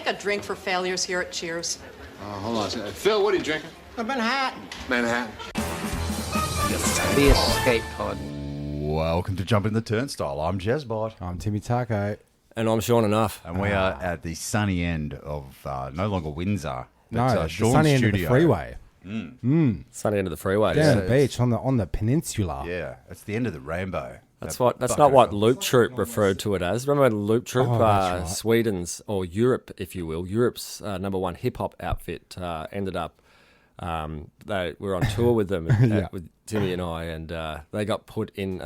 make a drink for failures here at Cheers. Hold on a second. Phil, what are you drinking? A Manhattan. Manhattan. The escape pod. Welcome to Jump in the Turnstile. I'm Jezbot. I'm Timmy Taco. And I'm Sean Enough. And we are at the sunny end of no longer Windsor. No, the Sean's sunny end studio. of the freeway. Sunny end of the freeway. Down Yeah. the beach on the peninsula. Yeah, it's the end of the rainbow. That's That not what bucket Loop Troop referred to it as. Remember when Loop Troop, that's right. Sweden's, or Europe, if you will, Europe's number one hip-hop outfit ended up, they were on tour with them, with Timmy and I, and they got put in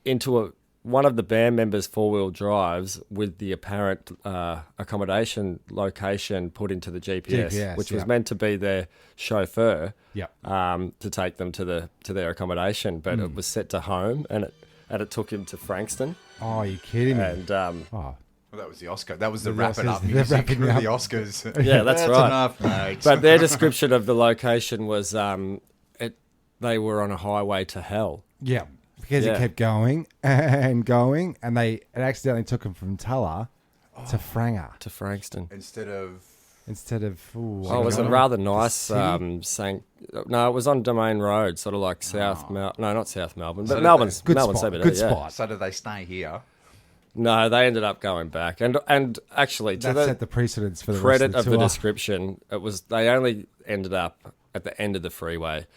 into one of the band members' four-wheel drives with the apparent accommodation location put into the GPS, which was meant to be their chauffeur to take them to their accommodation, but it was set to home, and it took him to Frankston. Oh, you're kidding me. And Well, that was the Oscar. That was the The wrap it Oscars, up they're music wrapping for it up. the Oscars. yeah, that's right. Enough, mate. But their description of the location was they were on a highway to hell. Yeah, because it kept going and going, and it accidentally took him from Tulla to Franger To Frankston. Instead of Oh, it was a rather nice it was on Domain Road, sort of like not South Melbourne, but Melbourne's good Melbourne spot, CBD, good yeah. spot. So did they stay here? No, they ended up going back, and actually to That set the the precedence for the credit rest of of the the tour. description, they only ended up at the end of the freeway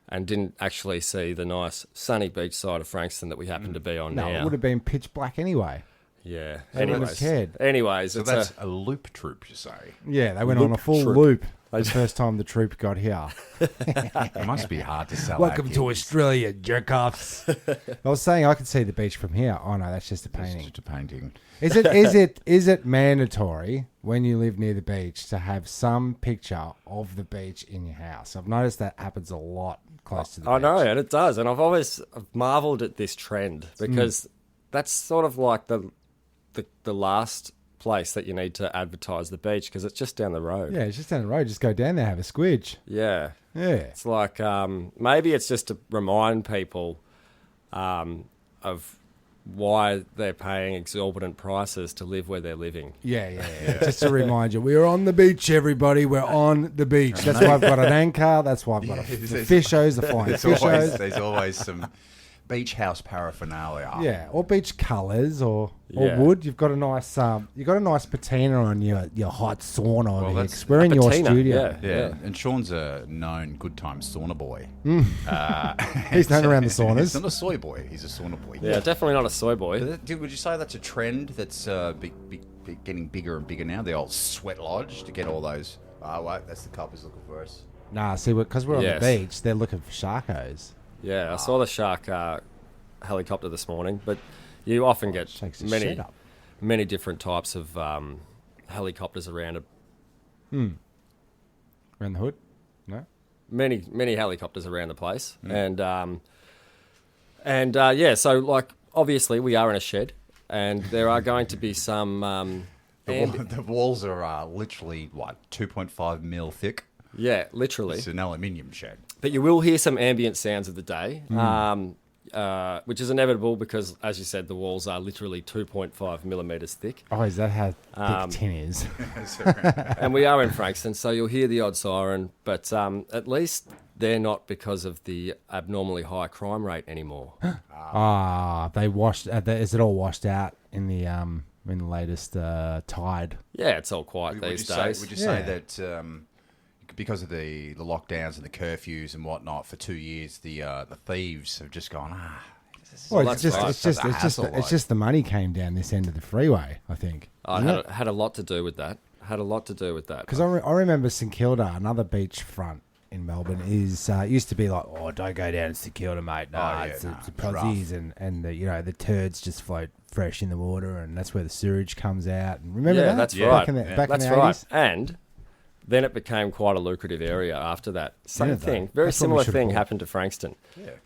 and didn't actually see the nice sunny beach side of Frankston that we happen to be on No, now. it would have been pitch black anyway. Yeah. They wouldn't have cared. Anyways, So it's that's a loop troop, you say? Yeah, they went on a Loop full troop. loop the first time the troop got here. It must be hard to sell. Welcome out to gigs. Australia, jerk-offs. I was saying I could see the beach from here. Oh, no, that's just a It's painting. just a painting. Is it mandatory when you live near the beach to have some picture of the beach in your house? I've noticed that happens a lot close to the beach. I know, and it does. And I've always marvelled at this trend because that's sort of like the last place that you need to advertise the beach because it's just down the road. Yeah, it's just down the road. Just go down there, have a squidge. Yeah. Yeah. It's like maybe it's just to remind people of why they're paying exorbitant prices to live where they're living. Yeah. Just to remind you, we're on the beach, everybody. We're on the beach. That's why I've got an anchor. That's why I've got the fishos, the fine fishos. There's always some beach house paraphernalia. Yeah, or beach colours, or Yeah. wood. You've got a nice patina on your hot sauna over here. that's 'Cause we're in your patina, studio. Yeah, and Sean's a known good time sauna boy. He's known around the He's saunas. not a soy boy, he's a sauna boy. Yeah, definitely not a soy boy. Would you say that's a trend that's getting bigger and bigger now? The old sweat lodge to get all those. Oh, wait, that's the coppers looking for us. Nah, see, because we're on Yes. the beach, they're looking for sharkos. Yeah, I saw the shark helicopter this morning, but you often get shakes the shit up. many different types of helicopters around. Around the hood? No? Many helicopters around the place, and so like obviously we are in a shed, and there are going to be some. The walls are literally, 2.5 mil thick? Yeah, literally. It's an aluminium shed. But you will hear some ambient sounds of the day, which is inevitable because, as you said, the walls are literally 2.5 millimetres thick. Oh, is that how thick tin is? And we are in Frankston, so you'll hear the odd siren, but at least they're not because of the abnormally high crime rate anymore. They washed. Is it all washed out in the latest tide? Yeah, it's all quiet these days. Would you say that because of the lockdowns and the curfews and whatnot for 2 years, the thieves have just gone, Well, that's it's right. it's just the money came down this end of the freeway, I think. Had a lot to do with that. Because I remember St Kilda, another beachfront in Melbourne, used to be like, oh, don't go down to St Kilda, mate. It's Aussies, and the the turds just float fresh in the water, and that's where the sewage comes out. And remember that? That's Back right. in the, back That's in the right. 80s? And then it became quite a lucrative area after that. Same Yeah, thing, though. very That's what we similar should've thing bought. happened to Frankston,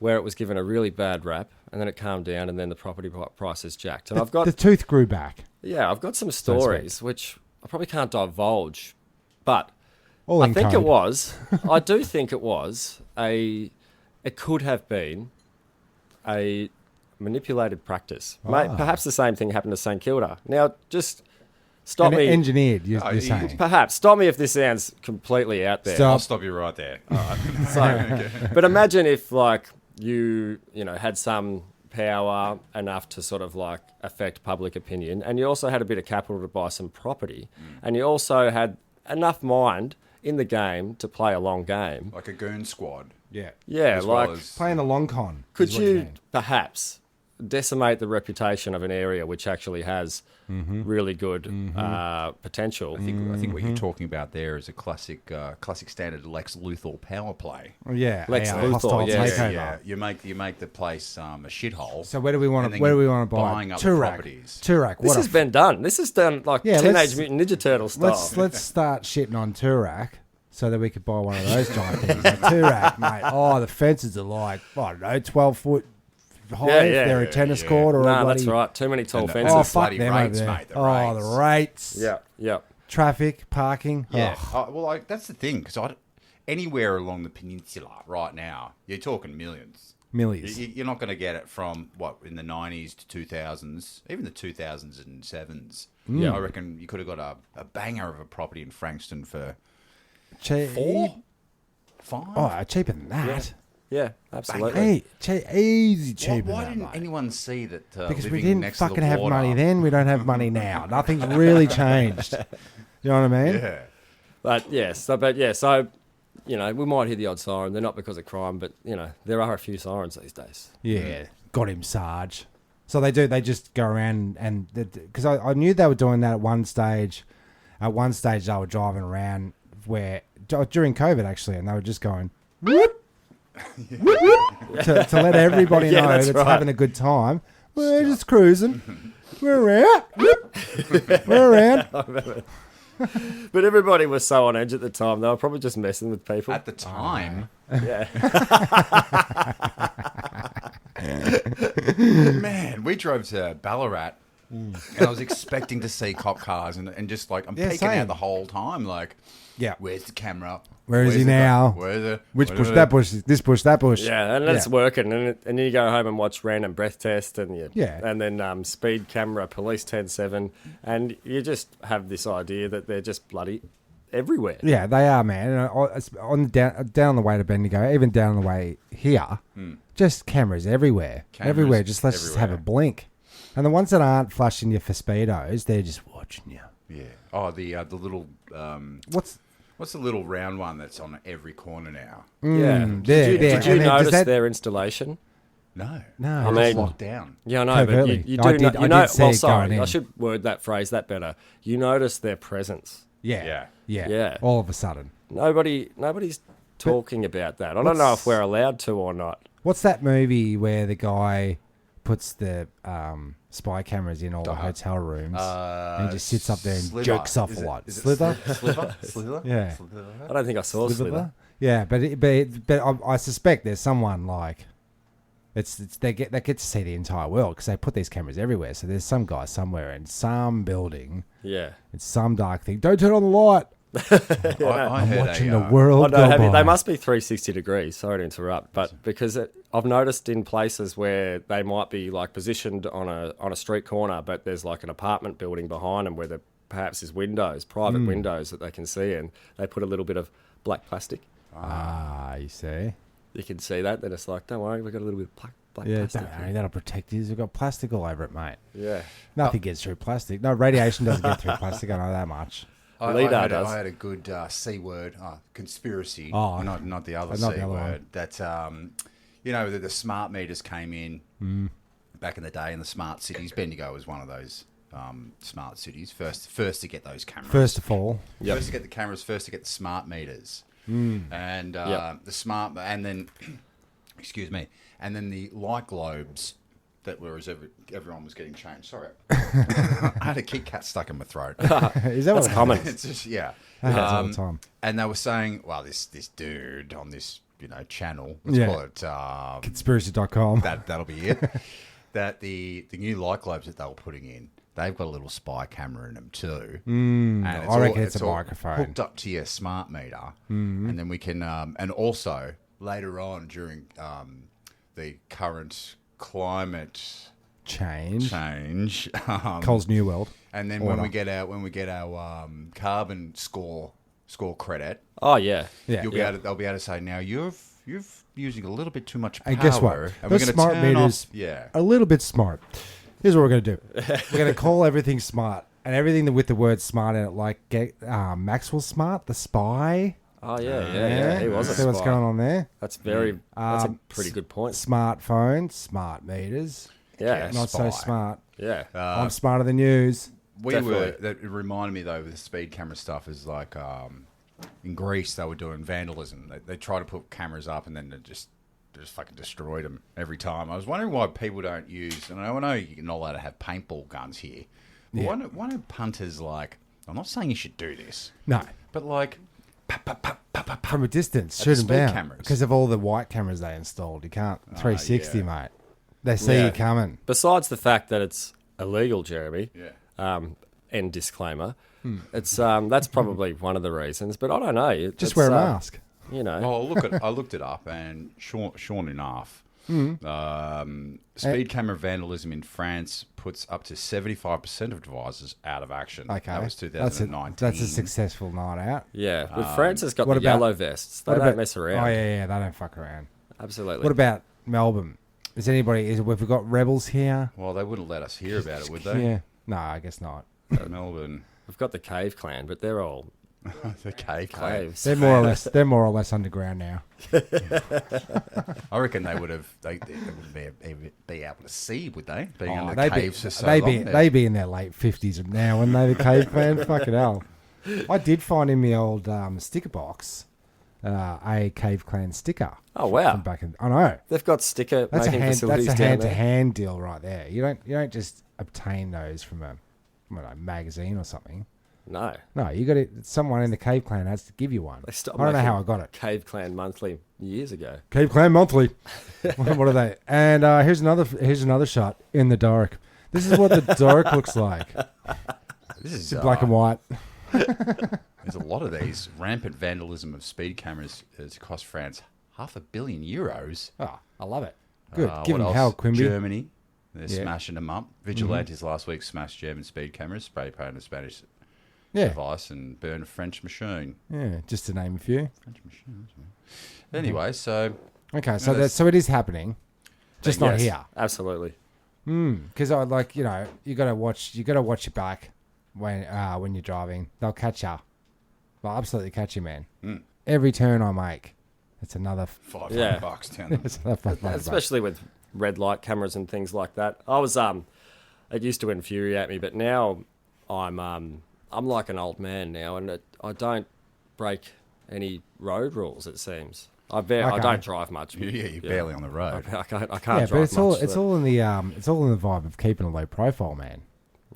where it was given a really bad rap, and then it calmed down, and then the property prices jacked. And I've got The tooth grew back. I've got some stories which I probably can't divulge, but All I in think code. it was. I do think it was it could have been a manipulated practice. Perhaps the same thing happened to St Kilda. Now, just Stop me. Engineered, you're saying. Perhaps. Stop me if this sounds completely out there. I'll stop you right there. All right. So, but imagine if, like, you had some power enough to sort of, like, affect public opinion, and you also had a bit of capital to buy some property, and you also had enough mind in the game to play a long game. Like a goon squad. Yeah. Yeah, As like, well as- Playing the long con. could is what you you mean. perhaps decimate the reputation of an area which actually has really good potential? I think what you're talking about there is a classic standard Lex Luthor power play. Yeah. Lex yeah, Luthor, hostile yeah, takeover. You make the place a shithole. So where do we want and to? then Where do we you're want to buy? buying up the Turak. properties. Turak. This What has been done. This is done like Yeah, Teenage let's- Mutant Ninja Turtle style. Let's start shitting on Turak so that we could buy one of those giant things. Like, Turak, mate. Oh, the fences are like, I don't know, 12 foot high. Yeah, if yeah, they're a tennis court or a No, bloody... that's right. Too many tall And the- fences. Oh, fuck bloody them rates, over there. mate, the Oh, rates. the rates. Yeah, yeah. Traffic, parking. Yeah. Oh. Well, that's the thing, because anywhere along the peninsula right now, you're talking millions. Millions. You're not going to get it from, in the 90s to 2000s, even the 2007s. Yeah. I reckon you could have got a banger of a property in Frankston for Che- 4, 5. Oh, cheaper than that. Yeah, absolutely. Hey, easy cheaper Why than didn't that, mate. anyone see that Because we living didn't next to fucking the have water, money then. We don't have money now. Nothing's really changed. You know what I mean? Yeah. But yes, so we might hear the odd siren. They're not because of crime, but there are a few sirens these days. Yeah. Got him, Sarge. So they do. They just go around and because I knew they were doing that at one stage. At one stage, they were driving around where during COVID actually, and they were just going whoop, whoop, whoop, to let everybody Yeah, know that's that's right. having a good time. We're just cruising. We're around. Whoop. We're around. But everybody was so on edge at the time. They were probably just messing with people. At the time, Yeah. man, we drove to Ballarat, and I was expecting to see cop cars, and just like I'm Yeah, peeking same. out the whole time, like, Yeah. where's the camera? Where is Where's he the now? Where's the Which bush? That bush. This bush. That bush. Yeah, and then it's working, and then you go home and watch random breath test, and and then speed camera, police 10-7, and you just have this idea that they're just bloody everywhere. Yeah, they are, man. And on down the way to Bendigo, even down the way here, just cameras everywhere. Cameras everywhere. Just let's just have a everywhere. blink. And the ones that aren't flashing you for speedos, they're just watching you. Yeah. Oh, the little what's the little round one that's on every corner now? Yeah. there, there. Did you And then does notice that- their installation? No. No, I just mean- Locked down. Yeah, I know, Covertly. but you I do did- know. I You know did see well, it sorry, going I in. should word that phrase that better. You notice their presence. yeah, Yeah. yeah, all of a sudden. Nobody's talking about that. I don't know if we're allowed to or not. What's that movie where the guy puts the spy cameras in all the hotel rooms and he just sits up there and Slither. jerks off Is a it- lot? is it Slither? Slither? Yeah. I don't think I saw Slither. Yeah, but I suspect there's someone like they get to see the entire world because they put these cameras everywhere. So there's some guy somewhere in some building, Yeah. in some dark thing. Don't turn on the light. I I'm heard watching a, the world go by. They must be 360 degrees. Sorry to interrupt, but because I've noticed in places where they might be like positioned on a street corner, but there's like an apartment building behind them where there perhaps is windows, private windows that they can see, and they put a little bit of black plastic. You see. You can see that. Then it's like, don't worry, we've got a little bit of black Yeah, plastic. don't worry, that'll protect you. We've got plastic all over it, mate. Yeah. Nothing gets through plastic. No, radiation doesn't get through plastic. I know that much. Lidar does. I had a good C word, conspiracy. Oh. Not the other Not C the other word. one. That the smart meters came in back in the day in the smart cities. Bendigo was one of those smart cities. First to get those cameras. First of all, Yep. First to get the cameras. First to get the smart meters. Mm. And Yep. the smart, and then, excuse me, and then the light globes that were as everyone was getting changed. Sorry, I had a Kit Kat stuck in my throat. is that That's what common. It's just that happens all the time? And they were saying, well, this dude on this channel, Yeah. let's call it Conspiracy.com. that'll be it. That the new light globes that they were putting in, they've got a little spy camera in them too. And I reckon it's a all microphone. hooked up to your smart meter, and then we can, and also later on during the current climate Change. change, Cole's New World. And then when we get our carbon score credit, Oh yeah, Yeah. they'll be able to say, now you're using a little bit too much power. And guess what? And Those we're gonna smart turn meters off, are a little bit smart. Here's what we're going to do. We're going to call everything smart. And everything with the word smart in it, like Maxwell Smart, the spy. oh yeah. He was a See what's spy. going on there? That's that's a pretty good point. Smartphones, smart meters. Yeah, Not spy. so smart. yeah. I'm smarter than yous. That reminded me though with the speed camera stuff is like in Greece they were doing vandalism. They tried to put cameras up and then they just fucking destroyed them every time. I was wondering why people don't use, and I know you're not allowed to have paintball guns here, but why don't punters, like, I'm not saying you should do this, No. but like From a distance, At shoot the them speed down. cameras. Because of all the white cameras they installed. You can't 360, yeah. mate. They see Yeah. you coming. Besides the fact that it's illegal, Jeremy. Yeah. End disclaimer. It's that's probably one of the reasons, but I don't know. Just It's, wear a mask. You know. Well, I looked it up, and sure enough, speed camera vandalism in France puts up to 75% of devices out of action. Okay. That was That's 2019. That's a successful night out. Yeah, but France has got what the about- yellow vests. They What don't about- mess around. Oh, yeah, they don't fuck around. Absolutely. What about Melbourne? Have we got rebels here? Well, they wouldn't let us hear about it, would they? Yeah. No, I guess not. Melbourne, We've got the Cave Clan, but they're all the cave clan. caves. They're more or less underground now. I reckon they would have. They wouldn't be able to see, would they? Being in the they'd caves for so they'd long. they'd be in their late 50s now, when they the cave clan. Fucking hell. I did find in the old sticker box a cave clan sticker. Oh wow! From back in, I know. They've got sticker That's making facilities a down hand to there. hand deal right there. You don't just obtain those from a magazine or something. No, No, you got it. Someone in the Cave Clan has to give you one. they stopped. I don't know how I making got it. Cave Clan Monthly years ago. Cave Clan Monthly. What are they? And here's another shot in the dark. This is what the dark looks like. This is Black and white. There's a lot of these. Rampant vandalism of speed cameras has cost France €500 million. Oh, I love it. Good. Give What them else? hell, Quimby. Germany, they're Yeah. smashing them up. Vigilantes last week smashed German speed cameras, spray painted a Spanish Yeah. device, and burned a French machine. Yeah. Just to name a few. French machine. Anyway, so Okay, so that's- so it is happening, just not Yes, here. Absolutely. Because I like you gotta watch your back when you're driving. They'll catch you. They'll absolutely catch you, man. Every turn I make, it's another. $500 Yeah. down them. It's another $500. Especially with red light cameras and things like that. I was it used to infuriate me, but now I'm like an old man now, and I don't break any road rules. It seems I Okay. don't drive much. Yeah, you're barely on the road. I can't Yeah, drive but it's much. it's all in the vibe of keeping a low profile, man.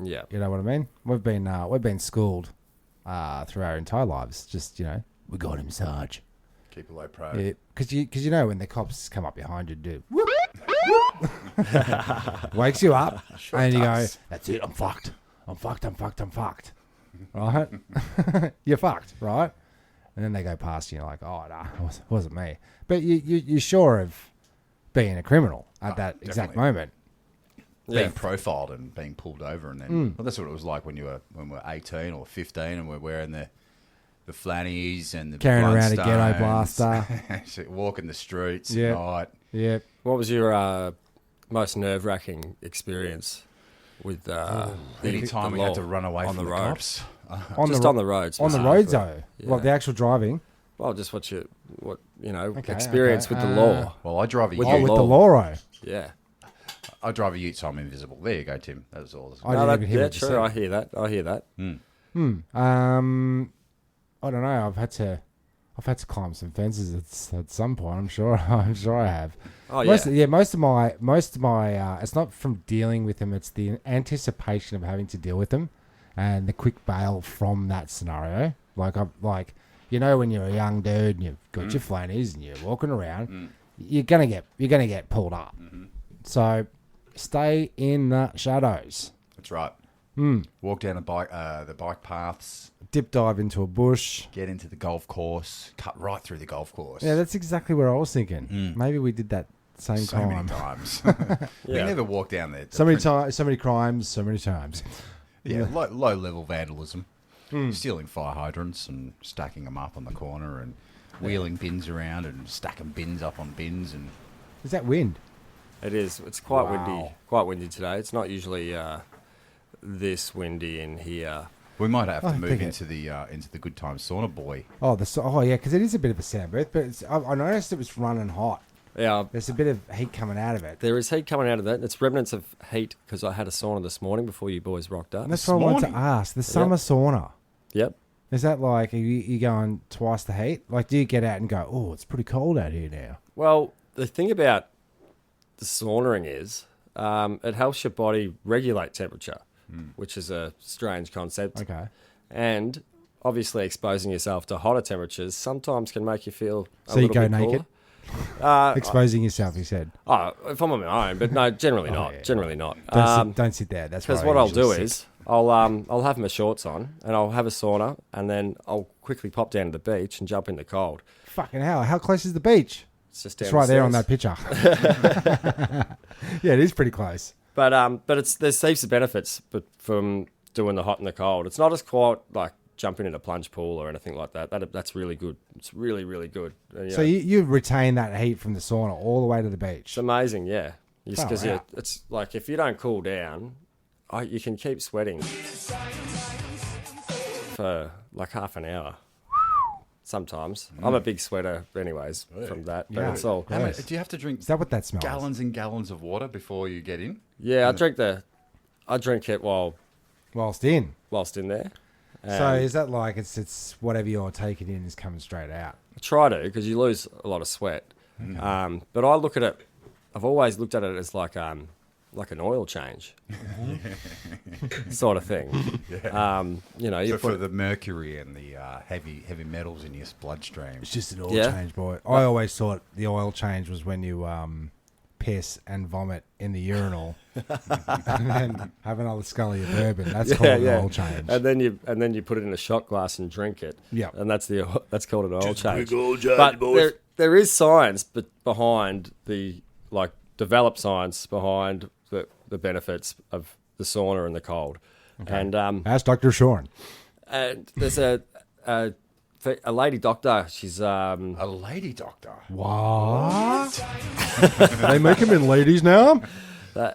Yeah. You know what I mean? We've been schooled through our entire lives. Just we got him, Sarge. Keep a low pro. Because you know when the cops come up behind you, do whoop, whoop. Wakes you up, and you go, "That's it. I'm fucked. I'm fucked. I'm fucked. I'm fucked." Right? You're fucked, right? And then they go past you, and you're like, "Oh no, it wasn't me." But you're sure of being a criminal at that exact definitely. moment. Being profiled and being pulled over, and then well, that's what it was like when we're 18 or 15, and we're wearing the flannies and the Carrying around a ghetto bloodstones. So walking the streets Yeah. at night. Yeah. What was your most nerve-wracking experience with Any time we had to law run away on from the the road? cops. On Just the on the roads. on the specifically. roads though, Yeah. like the actual driving. Well, just what Okay, experience okay. with the law. Well, I drive a With Oh, ute. with law. the Loro. Yeah. I drive a ute, so I'm invisible. There you go, Tim. That was all. I didn't even hear what you true. said. I hear that. I hear that. I don't know. I've had to climb some fences at some point. I'm sure I have. Oh yeah. Most of my it's not from dealing with them. It's the anticipation of having to deal with them, and the quick bail from that scenario. Like when you're a young dude and you've got your flannies and you're walking around, you're gonna get pulled up. So stay in the shadows. That's right. Walk down the bike paths, Dip dive into a bush. get into the golf course, cut right through the golf course. Yeah, that's exactly where I was thinking. Maybe we did that same so time. many times. We Yeah. never walk down there. So many times, so many crimes, so many times. Yeah, low level vandalism. Stealing fire hydrants and stacking them up on the corner and wheeling bins around and stacking bins up on bins. And Is that wind? It is. It's quite Wow. windy. Quite windy today. It's not usually this windy in here. we might have to I move think into the Good Time Sauna Boy. Oh, yeah, because it is a bit of a sound booth, but I noticed it was running hot. Yeah, There's a bit of heat coming out of it. there is heat coming out of that. It's remnants of heat because I had a sauna this morning before you boys rocked up. And that's what I wanted to ask. The summer sauna. Yep. Is that like, are you going twice the heat? Like, do you get out and go, oh, it's pretty cold out here now? Well, the thing about the saunaing is it helps your body regulate temperature, which is a strange concept. Okay. And obviously exposing yourself to hotter temperatures sometimes can make you feel a So you little go bit naked? cooler. Exposing yourself, you said. Oh, if I'm on my own, but no, generally not. yeah. Generally not. Don't sit there. That's Because where I what I'll usually do sit. is I'll have my shorts on and I'll have a sauna and then I'll quickly pop down to the beach and jump in the cold. Fucking hell. How close is the beach? It's just It's down right the there on stairs. that picture. Yeah, it is pretty close. But there's heaps of benefits from doing the hot and the cold. It's not as quite like jumping in a plunge pool or anything like that. That's really good. It's really, really good. And, So you retain that heat from the sauna all the way to the beach. it's amazing, yeah. Because Far out. it's like if you don't cool down, you can keep sweating for like half an hour. Sometimes. I'm a big sweater anyways from that. But Yeah. it's all... How many, Yes. do you have to drink Is that what that smells? gallons and gallons of water before you get in? Yeah, I drink it Whilst in. whilst in there. So is that like it's whatever you're taking in is coming straight out? I try to because you lose a lot of sweat. But I look at it. I've always looked at it as like an oil change, sort of thing. You know, you So for put the mercury and the heavy metals in your bloodstream. It's just an oil Yeah. change, boy. I always thought the oil change was when you piss and vomit in the urinal and then have another scully of bourbon. That's called an oil change. and then you put it in a shot glass and drink it. Yeah. and that's called an oil change. old change, But boys. there is science behind developed science behind the benefits of the sauna and the cold. And Ask Dr. Sean. and there's a lady doctor. She's A lady doctor. What? They make them in ladies now?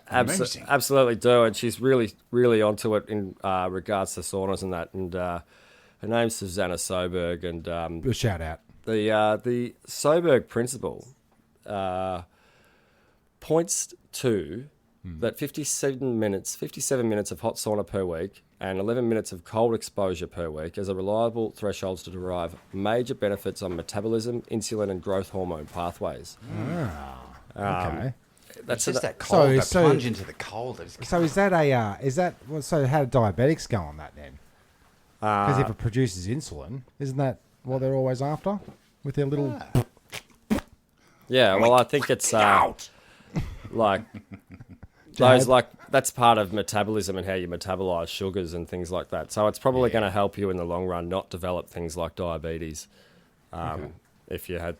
Amazing. absolutely do, and she's really, really onto it in regards to saunas and that. And her name's Susanna Soberg, and A shout out. the Soberg principle points to that 57 minutes of hot sauna per week and 11 minutes of cold exposure per week as a reliable thresholds to derive major benefits on metabolism, insulin, and growth hormone pathways. Okay. That's It's just a- that cold, that so- plunge into the cold. So is that so how do diabetics go on that then? Because if it produces insulin, isn't that what they're always after? With their little... Yeah, well, I think it's like those that's part of metabolism and how you metabolize sugars and things like that. So it's probably going to help you in the long run not develop things like diabetes, if you have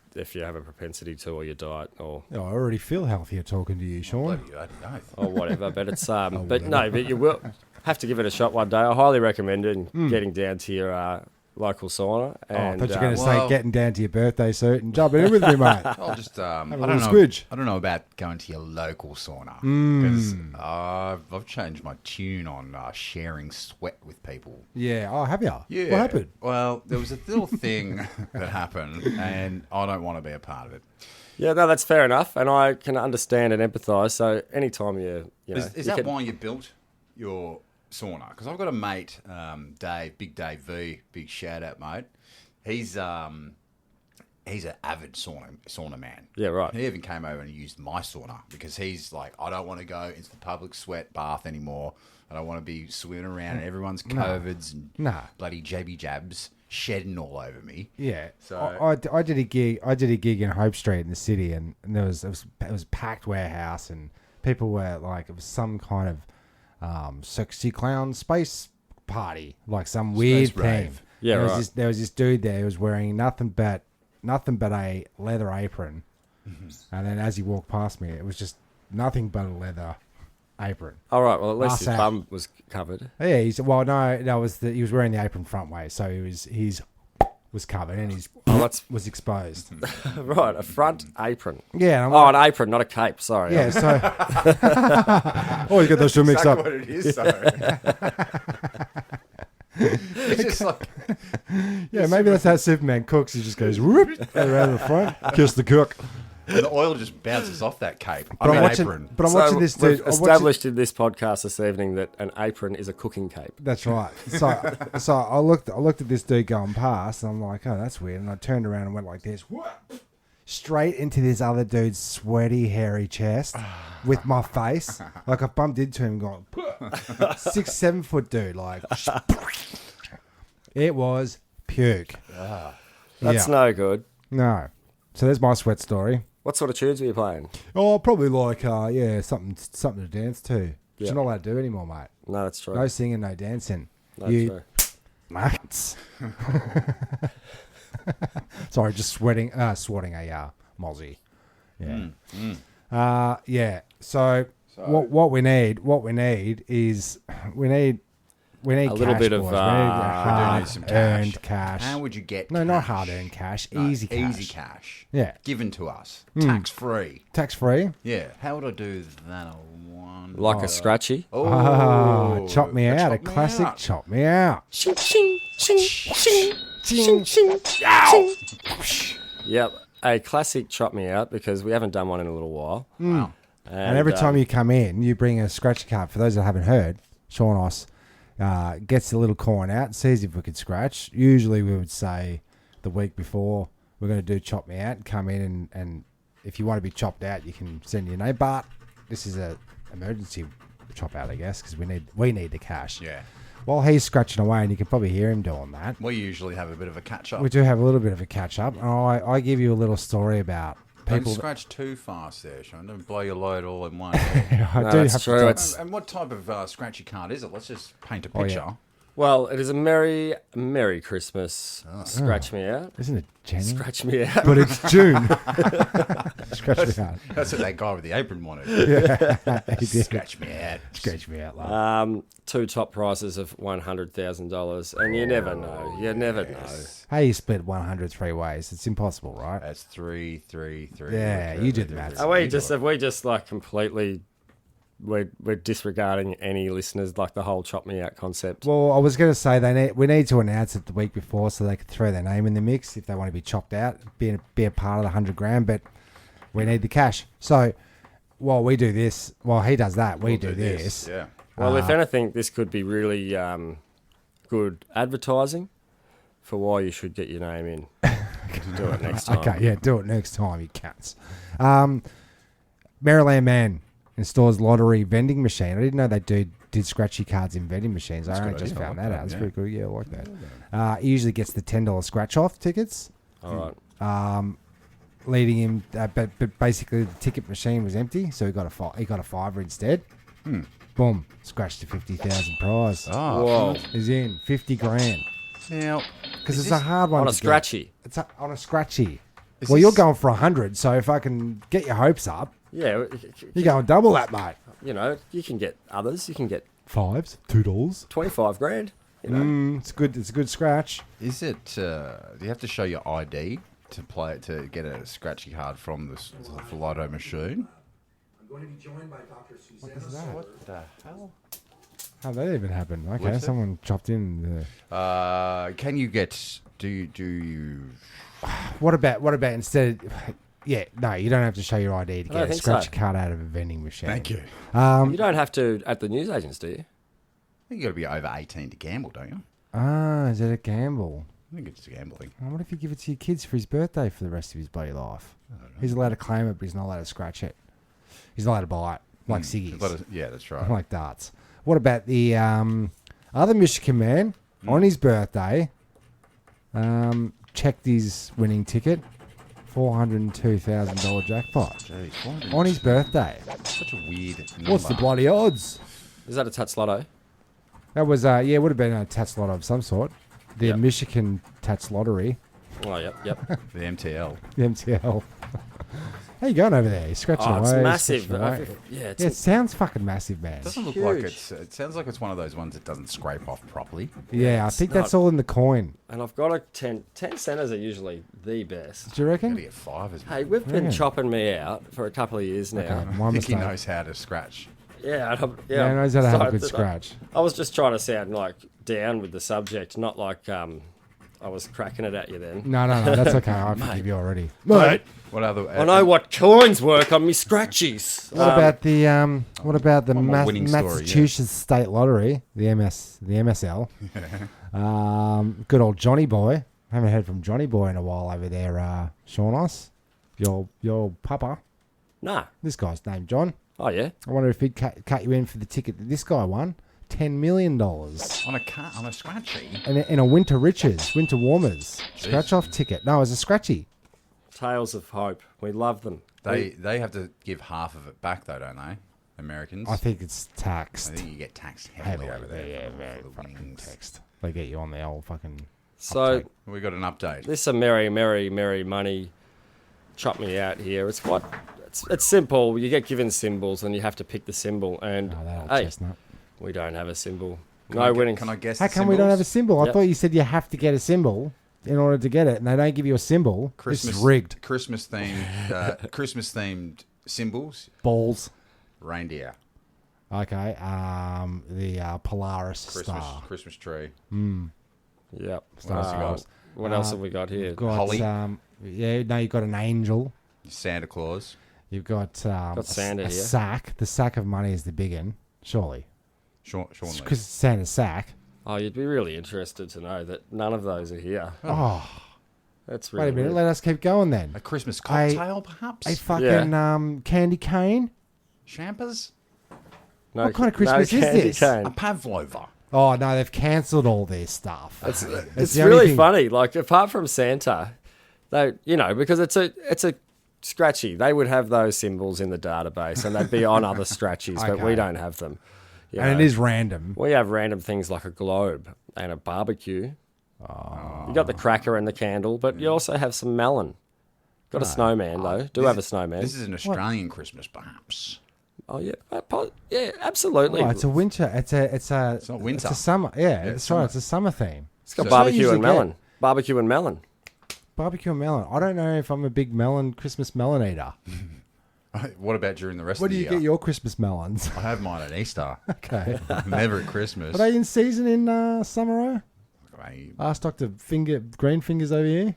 a propensity to, or your diet, or Oh, I already feel healthier talking to you, Sean. Bloody oath. or whatever. But it's but you will have to give it a shot one day. I highly recommend it. And getting down to your local sauna. I And, thought you were going to well- say getting down to your birthday suit and jumping in with me, mate. I'll just I a don't little know. squidge. I don't know about going to your local sauna because I've changed my tune on sharing sweat with people. Yeah. Oh, have you? Yeah. What happened? Well, there was a little thing that happened, and I don't want to be a part of it. yeah, no, that's fair enough, and I can understand and empathise. So anytime you know, Is you that can- why you built your sauna? Because I've got a mate, Dave, Big Dave V, big shout out, mate. He's an avid sauna man. Yeah, right. He even came over and used my sauna because he's like, I don't want to go into the public sweat bath anymore. I don't want to be swimming around and everyone's COVIDs and Nah. bloody jabby jabs shedding all over me. Yeah. So- I did a gig. I did a gig in Hope Street in the city, and it was a packed warehouse, and people were like, it was some kind of sexy clown space party, like some weird Space thing. rave. Yeah, there was right. There was this dude there who was wearing nothing but a leather apron, and then as he walked past me, it was just nothing but a leather apron. All right. Well, at least Arse his out. bum was covered. Yeah, he was wearing the apron front way, so he's was covered and his was exposed. Right, a front apron. Yeah. And I'm Oh, like, an apron, not a cape. Sorry. yeah. So always get those two mixed up. What it is, though. It's just like Yeah, maybe that's how Superman cooks. He just goes whoop around the front, kiss the cook. and the oil just bounces off that cape. But I'm watching, apron. But I'm watching this dude. We've established in this podcast this evening that an apron is a cooking cape. That's right. So I looked at this dude going past, and I'm like, oh, that's weird. And I turned around and went like this, straight into this other dude's sweaty, hairy chest with my face. Like I bumped into him, going 6-7 foot dude. Like it was puke. That's no good. No. So there's my sweat story. What sort of tunes were you playing? Oh, probably like something to dance to. Which you're not allowed to do anymore, mate. No, that's true. No singing, no dancing. That's you true. nuts. Sorry, just swatting a mozzie. Yeah. Yeah. So what we need is we need A little cash, bit of, boys. we do hard need some cash. earned cash. How would you get No, cash? not hard earned cash. No, Easy cash. Easy cash. Yeah. Given to us. Tax free. Tax free. Yeah. How would I do that? One. Like a scratchy? Oh, chop me out. A chop me classic out. chop me out. Yep. A classic chop me out because we haven't done one in a little while. Wow. And every time you come in, you bring a scratch card. For those that haven't heard, Seanos gets the little coin out and sees if we could scratch. Usually we would say the week before we're going to do chop me out and come in and if you want to be chopped out, you can send your name. But this is a emergency chop out, I guess, because we need the cash. Yeah. While he's scratching away, and you can probably hear him doing that, We usually have a bit of a catch up. we do have a little bit of a catch up. And I give you a little story about Don't people. scratch too fast there, Sean. Don't blow your load all in one. I No, do that's have to true. tell- It's, And what type of scratchy card is it? Let's just paint a Oh, yeah. picture. well, it is a Merry Christmas. Scratch me out. Isn't it Jenny? Scratch me out. But it's June. Scratch me out. That's what that guy with the apron wanted. He did. Scratch me out. Scratch me out, love. 2 top prizes of $100,000, and you never know. You never know. How you split 100 3 ways? It's impossible, right? That's 3, 3, 3. Yeah, you did the maths. Are we just like completely? We're disregarding any listeners, like the whole chop me out concept. Well, I was going to say we need to announce it the week before so they can throw their name in the mix if they want to be chopped out, be a part of the 100 grand. But we need the cash. So while we do this, while he does that, we do this. Yeah. Well, if anything, this could be really good advertising for why you should get your name in. Do it next time. Okay, yeah, do it next time, you cats. Maryland Man installs lottery vending machine. I didn't know they did scratchy cards in vending machines. I only just found that out. It's pretty good. Yeah, I like that. He usually gets the $10 scratch off tickets. All right. Leading him, but basically the ticket machine was empty, so he got a fiver instead. Boom, scratched a 50,000 prize. Oh, Whoa. He's in 50 grand now, because it's a hard one On a to get. scratchy. It's on a scratchy. Is Well, this- you're going for 100, so if I can get your hopes up, Yeah, you're going double that, mate. you know, you can get others. You can get Fives, $2. 25 grand. You know, It's good. It's a good scratch. is it? Do you have to show your ID to get a scratchy card from the lotto machine? I'm going to be joined by Dr. Suzanne. What the hell? How did that even happen? Okay, What's it? someone chopped in. Can you get? Do you? What about instead? Yeah, no, you don't have to show your ID to I don't get a think scratch so. card out of a vending machine. Thank you. you don't have to at the newsagents, do you? I think you got to be over 18 to gamble, don't you? Is it a gamble? I think it's gambling. What if you give it to your kids for his birthday for the rest of his bloody life? He's allowed to claim it, but he's not allowed to scratch it. He's not allowed to buy it, like ciggies, Yeah, that's right. like darts. What about the other Michigan man on his birthday? Checked his winning ticket, $402,000 jackpot Jeez, why did- on his birthday. such a weird number. What's the bloody odds? Is that a Tats Lotto? That was it would have been a Tats lotto of some sort. The Yep. Michigan Tats lottery, Oh, yep. The MTL. the MTL. How you going over there? You're scratching away. It's massive. scratching away. Yeah, Yeah, it sounds fucking massive, man. It doesn't look huge. like it sounds like it's one of those ones that doesn't scrape off properly. Yeah, I it's think not- that's all in the coin. and I've got a 10 centers are usually the best. Do you Gotta reckon? get 5 as well. Hey, we've been Yeah. chopping me out for a couple of years now. Okay, my I think he mistake. knows how to scratch. Yeah, and Yeah, he knows how to have a sorry, good scratch. I was just trying to sound like down with the subject, not like I was cracking it at you then. No, that's okay. I forgive you already. Mate, What other? I know what coins work on me scratchies. What about the One more winning story, Massachusetts State Lottery, the MSL? Good old Johnny Boy. Haven't heard from Johnny Boy in a while over there, Shaunos. Your papa. Nah. This guy's named John. Oh, yeah? I wonder if he'd cut you in for the ticket that this guy won. $10 million. on a scratchy. In a Winter Riches, Winter Warmers. Scratch off ticket. No, it was a scratchy. Tales of hope. We love them. They have to give half of it back though, don't they? Americans. I think it's I taxed. think you get taxed heavily over there. Yeah, for very the fucking winnings. taxed. They get you on the old fucking... So, We got an update. this a merry money chop me out here. It's what... It's simple. You get given symbols and you have to pick the symbol. And, Oh, that old hey, chestnut. we don't have a symbol. Can No I, winning. Can I guess? How the come we don't have a symbols? symbol? I Yep. thought you said you have to get a symbol in order to get it, and they don't give you a symbol. This is rigged. Christmas themed. Christmas themed symbols. Balls. Reindeer. Okay. The Polaris Christmas. star. Christmas tree. Yep. What else you got? What else have we got here? Got, Holly. Yeah. No, you've got an angel. Santa Claus. You've got Santa a here. sack. The sack of money is the big one, surely, Sean Lee. because it's Santa's sack. Oh, you'd be really interested to know that none of those are here. Oh, That's really wait a minute. weird. Let us keep going then. A Christmas cocktail, perhaps. A fucking candy cane. Champers. No, What kind of Christmas is candy this? cane. A pavlova. Oh no, they've cancelled all their stuff. It's the only really thing- funny. Like apart from Santa, they because it's a scratchy. They would have those symbols in the database and they'd be on other scratchies, but we Okay. don't have them. You And know, it is random. we have random things like a globe and a barbecue. You got the cracker and the candle, but you also have some melon. Got a snowman though. Do have a snowman. This is an Australian Christmas, perhaps. Oh yeah, yeah, absolutely. Oh, it's a winter. It's not winter. It's a summer. Yeah, it's that's summer. right. It's a summer theme. It's got So- barbecue usually and melon. Barbecue and melon. Barbecue and melon. I don't know if I'm a big Christmas melon eater. What about during the rest Where of do the you year? get your Christmas melons? I have mine at Easter. Okay. Never at Christmas. Are they in season in Summerall? I Ask Dr. Green Fingers over here.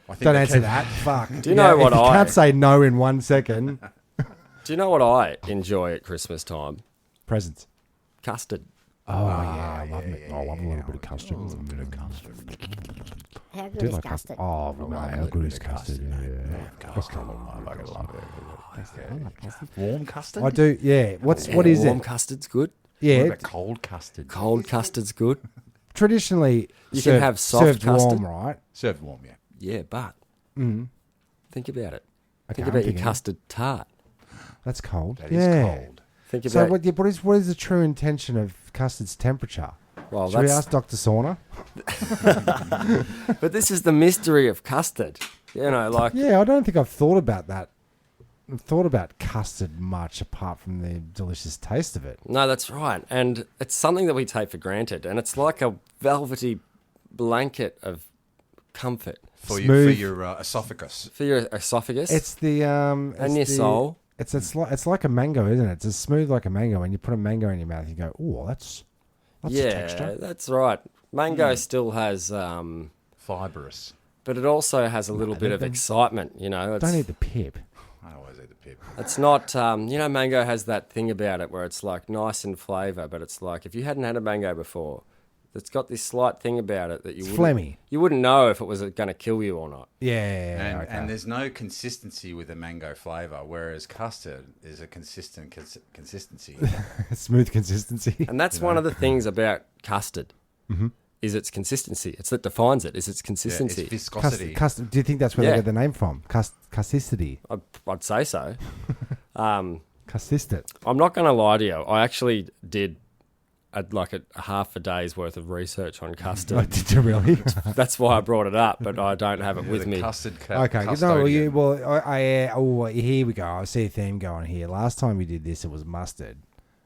think Don't they answer can- that. Fuck. Do you know what if you I- can't say no in 1 second. Do you know what I enjoy at Christmas time? Presents. Custard. Oh, yeah. I love it. I love a little bit of custard. How good Do is like custard? Oh, how good is custard? Warm custard? I do. Yeah. What is Warm it? custard's good. What Yeah. about cold custard? Cold custard's good. Traditionally, You can have soft served custard. warm, right? Served warm, yeah. Yeah, but think about it. Okay, Think I'm about your thinking. custard tart. That's cold. That is yeah. cold. Think So about what is the true intention of custard's temperature? well, Should we that's ask Dr. Sauna? but this is the mystery of custard. You know, like Yeah, I don't think I've thought about that. I've thought about custard much apart from the delicious taste of it. no, that's right, and it's something that we take for granted, and it's like a velvety blanket of comfort For Smooth. your esophagus. for your esophagus. It's the And it's your the- soul. It's like a mango, isn't it? It's as smooth like a mango. When you put a mango in your mouth, you go, "Oh, that's a yeah, texture." that's right. Mango Hmm. still has, Fibrous. but it also has a little bit of don't- excitement. You know, Don't it's, eat the pip. I always eat the pip. it's not. Mango has that thing about it where it's like nice in flavour, but it's like if you hadn't had a mango before, it's got this slight thing about it that you It's wouldn't, phlegmy. you wouldn't know if it was going to kill you or not. Yeah, okay. And there's no consistency with the mango flavour, whereas custard is a consistent consistency. smooth consistency. And that's one of the things about custard. Is its consistency. It's that defines it. Is its Yeah, consistency. it's viscosity. Custard. Do you think that's where Yeah. they get the name from? Custicity. I'd say so. Custisted. I'm not going to lie to you. I actually did like a half a day's worth of research on Oh, custard. did you really? That's why I brought it up, but I don't have it with The me. custard Okay. custodian. Here we go. I see a theme going here. Last time we did this, it was mustard.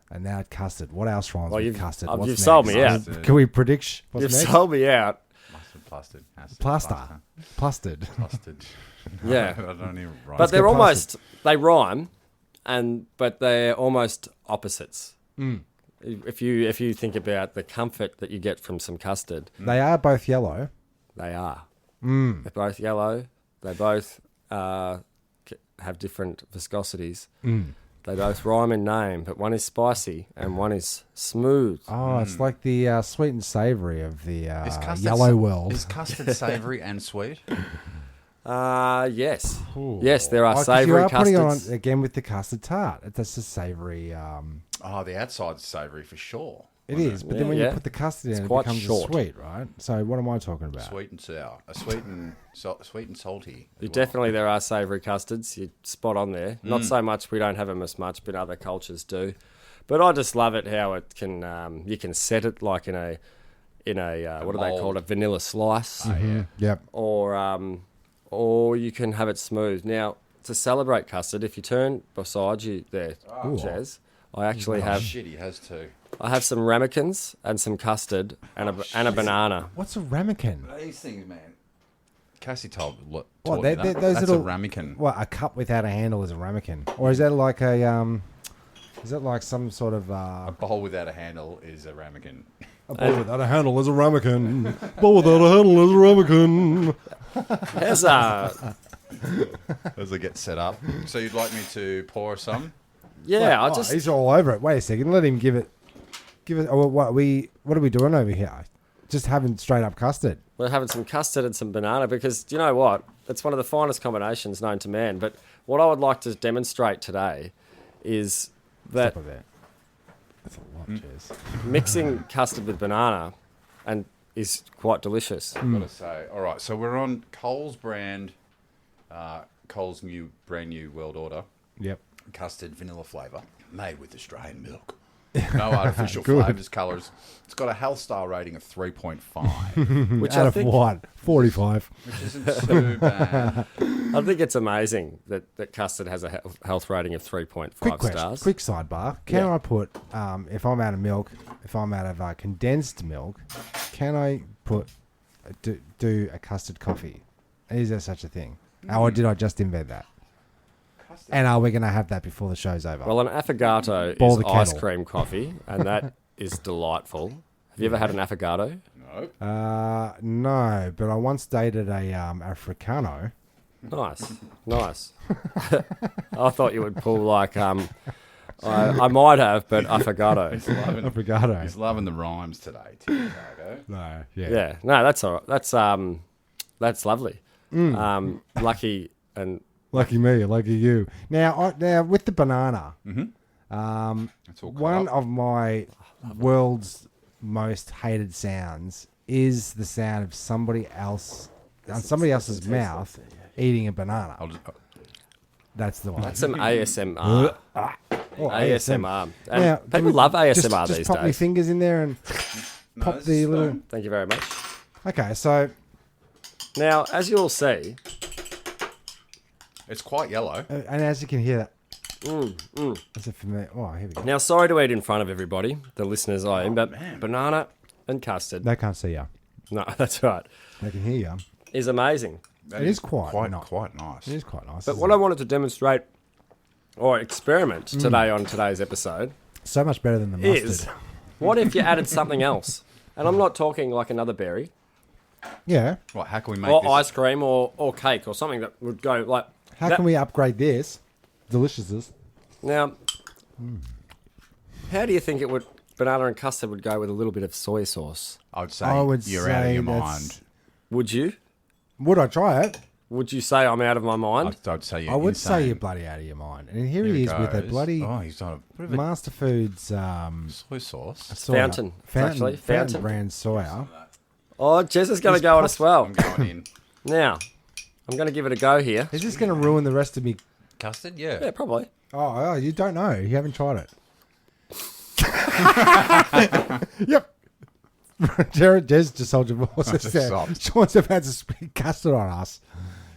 And now it's custard. What else rhymes Well, with you've- custard? you've What's sold next? me out. Can we predict what's You've next? sold me out. Mustard, plastered. acid, Plaster. Plastered. Plastered. Yeah. I don't even write. But they're get almost, they rhyme, but they're almost opposites. If you think about the comfort that you get from some custard, They are both yellow. they are. They're both yellow. They both have different viscosities. They both rhyme in name, but one is spicy and one is smooth. Oh, it's like the sweet and savoury of the Is custard yellow world. Is custard savoury and sweet? Yes. Yes, there are 'cause savoury you are putting custards. on again with the custard tart. That's a savoury. Oh, the outside's savoury for sure. It is, but then Yeah, when yeah. you put the custard in, It's it quite becomes short. a sweet, right? So what am I talking about? Sweet and sour. Sweet and salty. as well. Definitely there are savoury custards. You're spot on there. Not so much, we don't have them as much, but other cultures do. But I just love it how it can, you can set it like in a what do they mould. call it, a vanilla slice. Yep. Or you can have it smooth. Now, to celebrate custard, if you turn beside you there, Jez, I actually have Shit, he has too. I have some ramekins and some custard and a banana. What's a ramekin? These things, man. Cassie told What, me that. those That's little a ramekin. What, a cup without a handle is a ramekin, or is that like a Is that like some sort of A bowl without a handle is a ramekin. a bowl without a handle is a ramekin? Bowl without a handle is a ramekin. There's As they get set up. So you'd like me to pour some? yeah, I Oh, just he's all over it. Wait a second. Let him give it. Oh, what are we doing over here? Just having straight up custard. we're having some custard and some banana because do you know what? It's one of the finest combinations known to man. But what I would like to demonstrate today is that Stop a bit. That's a lot, Jez. mixing custard with banana and is quite delicious. I've got to say. All right, so we're on Coles brand, Coles brand new World Order Yep. custard vanilla flavour, made with Australian milk. No artificial Good. flavours, colours. It's got a health star rating of 3.5, Which Out I of think, what? 45. which isn't too bad. I think it's amazing that custard has a health rating of 3.5 Quick question. stars. Quick sidebar. Can Yeah. I put, if I'm out of milk, if I'm out of condensed milk, can I put, do a custard coffee? Is there such a thing? Or did I just invent that? And are we going to have that before the show's over? Well, an affogato Boil is the ice kettle. cream coffee, and that is delightful. Have you ever had an affogato? Nope. No, but I once dated a Africano. Nice. I thought you would pull like I might have, but affogato. Africano. He's loving the rhymes today, Tim Cargo. No, yeah. Yeah, no, that's all right. That's lovely. Lucky and Lucky me, lucky you. Now with the banana, That's all cut one up. of my world's most hated sounds is the sound of somebody else's mouth eating a banana. I'll just, That's the one. that's some ASMR. Oh, ASMR. And Now, people can we love ASMR just these pop my days. fingers in there and pop this the is little. fine. Thank you very much. Okay, so Now, as you'll see, It's quite yellow. and as you can hear, that's a familiar. Oh, here we go. now sorry to eat in front of everybody, the listeners I am, but man. banana and custard, They can't see you. no, that's right, They can hear you. is amazing. That It is quite quite nice. quite nice. It is quite nice. But isn't what it? I wanted to demonstrate or experiment today on today's episode So much better than the mustard. is what if you added something else? And I'm not talking like another berry Yeah. Right, how can we make or this? ice cream or cake or something that would go like How that- can we upgrade this deliciousness? Now, how do you think banana and custard would go with a little bit of soy sauce? I would say I would you're out of say your that's- mind. Would you? Would I try it? Would you say I'm out of my mind? I'd say you're I would insane. say you're bloody out of your mind. And here Here he it is with a goes. bloody Oh, he's done a bit of a Master Foods soy sauce. soya. Fountain. It's actually Fountain. brand soya. Oh, Jez is going to He's go on popped- as well. I'm going in. Now, I'm going to give it a go here. Is this going to ruin the rest of me? Custard, yeah. Yeah, probably. Oh, you don't know. You haven't tried it. Yep. Jez just told your boss. Just sobbed. Sean's about to speak custard on us.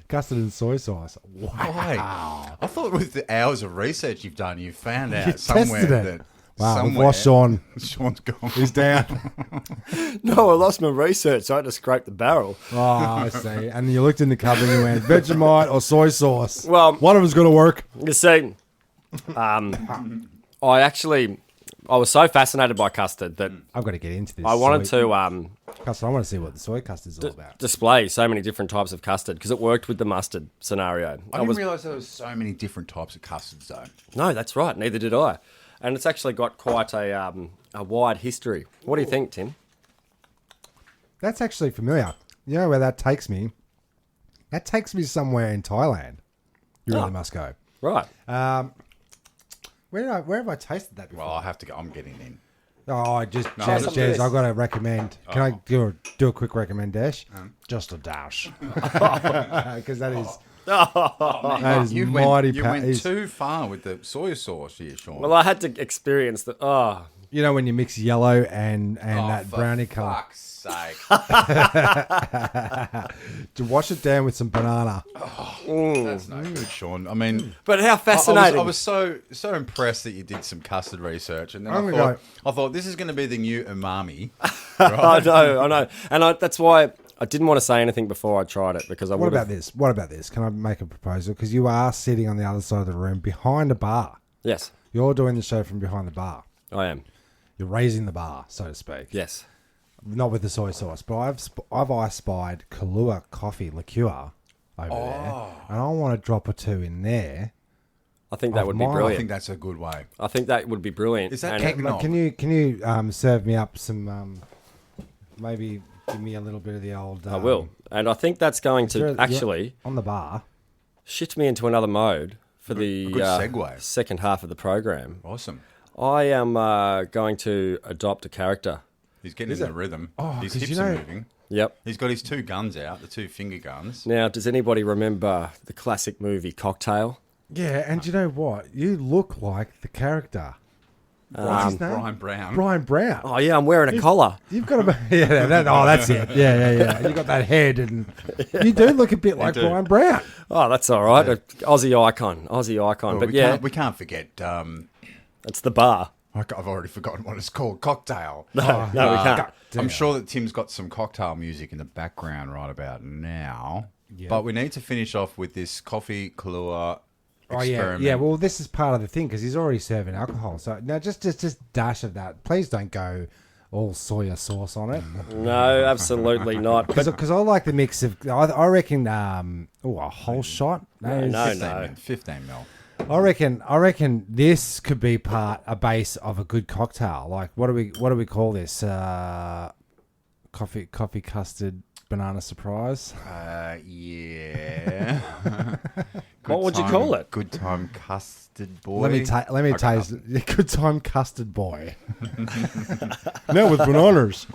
Custard and soy sauce. Wow. Why? I thought with the hours of research you've done, you found out You somewhere tested it. that Wow, we've lost Sean. Sean's gone. He's down. No, I lost my research, so I had to scrape the barrel. Oh, I see. And you looked in the cupboard and you went, Vegemite or soy sauce. Well- one of them's going to work. You see, I was so fascinated by custard that I've got to get into this. I wanted soy to custard. I want to see what the soy custard's all about. display so many different types of custard because it worked with the mustard scenario. I didn't realise there was so many different types of custards, though. No, that's right. Neither did I. And it's actually got quite a wide history. What do you think, Tim? That's actually familiar. You know where that takes me? That takes me somewhere in Thailand. You really must go. Right. Where have I tasted that before? Well, I have to go. I'm getting in. Oh, Jez, I've got to recommend. Can I do a quick recommend dash? Just a dash. Because that is... that is You mighty went too far with the soy sauce here, Sean. Well, I had to experience the... Oh, You know when you mix yellow and that brownie colour? Fuck's sake. To wash it down with some banana. That's no good, Sean. I mean... but how fascinating. I was so impressed that you did some custard research, and then I'm I gonna thought this is going to be the new umami. I know. And that's why I didn't want to say anything before I tried it because I What would about this? What about this? Can I make a proposal? Because you are sitting on the other side of the room behind a bar. Yes, You're doing the show from behind the bar. I am. You're raising the bar, so to speak. Yes. Not with the soy sauce, but I've spied Kahlua coffee liqueur over there, and I want a drop or two in there. I think that would be mine, I I brilliant. think that's a good way. I think that would be brilliant. Is that And- eggnog? Can you serve me up some? Maybe give me a little bit of the old. I will. And I think that's going to actually on the bar. shift me into another mode for the good segue. second half of the program. Awesome. I am going to adopt a character. He's getting in the rhythm. Oh, His 'cause hips you know- are moving. Yep. He's got his two guns out, the two finger guns. Now, does anybody remember the classic movie Cocktail? Yeah, and you know what? You look like the character. What's his name? Brian Brown. Brian Brown. Oh, yeah, I'm wearing a collar. You've got a that's it. Yeah. You got that head, and you do look a bit like do. Brian Brown. Oh, that's all right. Aussie icon. Well, But we yeah, can't, we can't forget. it's the bar. I've already forgotten what it's called. Cocktail. No, we can't. I'm sure that Tim's got some cocktail music in the background right about now. Yeah. But we need to finish off with this coffee Kahlua Oh yeah, experiment. yeah. Well, this is part of the thing because he's already serving alcohol. So now, just dash of that. Please don't go all soya sauce on it. No, absolutely not. But Because I like the mix of. I reckon. A whole shot. No. 15 mil. I reckon this could be a base of a good cocktail. Like what do we call this? Coffee custard banana surprise. Yeah. What would you call it? Good time custard boy. Let me Okay, taste it. Good time custard boy. No, with bananas.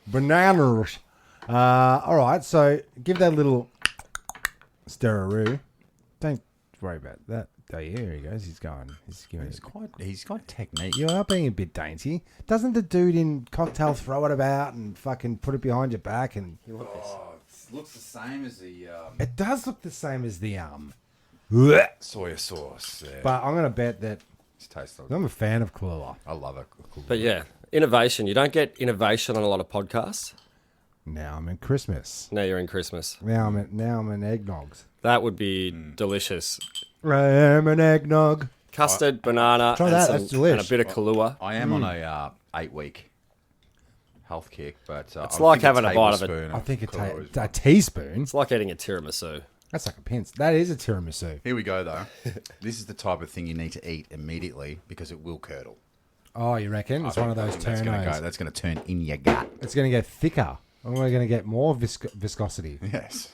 Bananas. All right, so give that a little stirraroo. Don't worry about that. Oh, yeah, here he goes. He's going. He's got technique. You are being a bit dainty. Doesn't the dude in Cocktail throw it about and fucking put it behind your back? And It looks the same as the it does look the same as the soya sauce. Yeah. But I'm gonna bet that It tastes like, I'm a fan of Kahlua. I love it. But yeah, innovation. You don't get innovation on a lot of podcasts. Now I'm in Christmas. Now you're in Christmas. Now I'm in eggnogs. That would be delicious. I am an eggnog. Custard, banana, Try and, that, some, that's delish. and a bit of Kahlua. I am on a 8-week health kick, but It's like having a bite of it. tablespoon I think Kahlua is a teaspoon. It's like eating a tiramisu. That's like a pinch. That is a tiramisu. Here we go, though. This is the type of thing you need to eat immediately because it will curdle. Oh, you reckon? It's one of those That's going to turnos. go. That's going to turn in your gut. It's going to get thicker. And we're going to get more viscosity. Yes.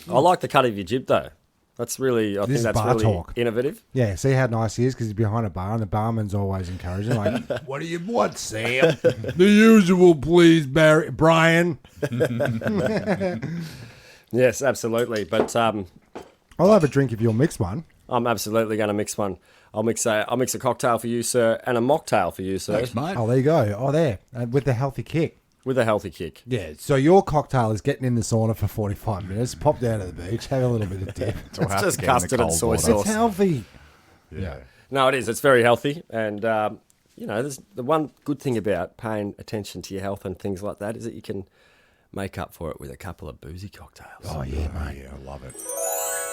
I like the cut of your jib though. That's really, I This think is that's bar really talk. innovative. Yeah, see how nice he is because he's behind a bar and the barman's always encouraging. Like, what do you want, Sam? The usual, please, Brian. Yes, absolutely. But I'll have a drink if you'll mix one. I'm absolutely going to mix one. I'll mix a cocktail for you, sir, and a mocktail for you, sir, Thanks, mate. Oh, there you go. Oh, there. With the healthy kick. with a healthy kick. Yeah, so your cocktail is getting in the sauna for 45 minutes, pop down to the beach, have a little bit of dip. It's just custard and soy sauce. It's healthy. Yeah. No, it is. It's very healthy, and there's the one good thing about paying attention to your health and things like that is that you can make up for it with a couple of boozy cocktails. Oh, yeah, mate. Yeah, I love it.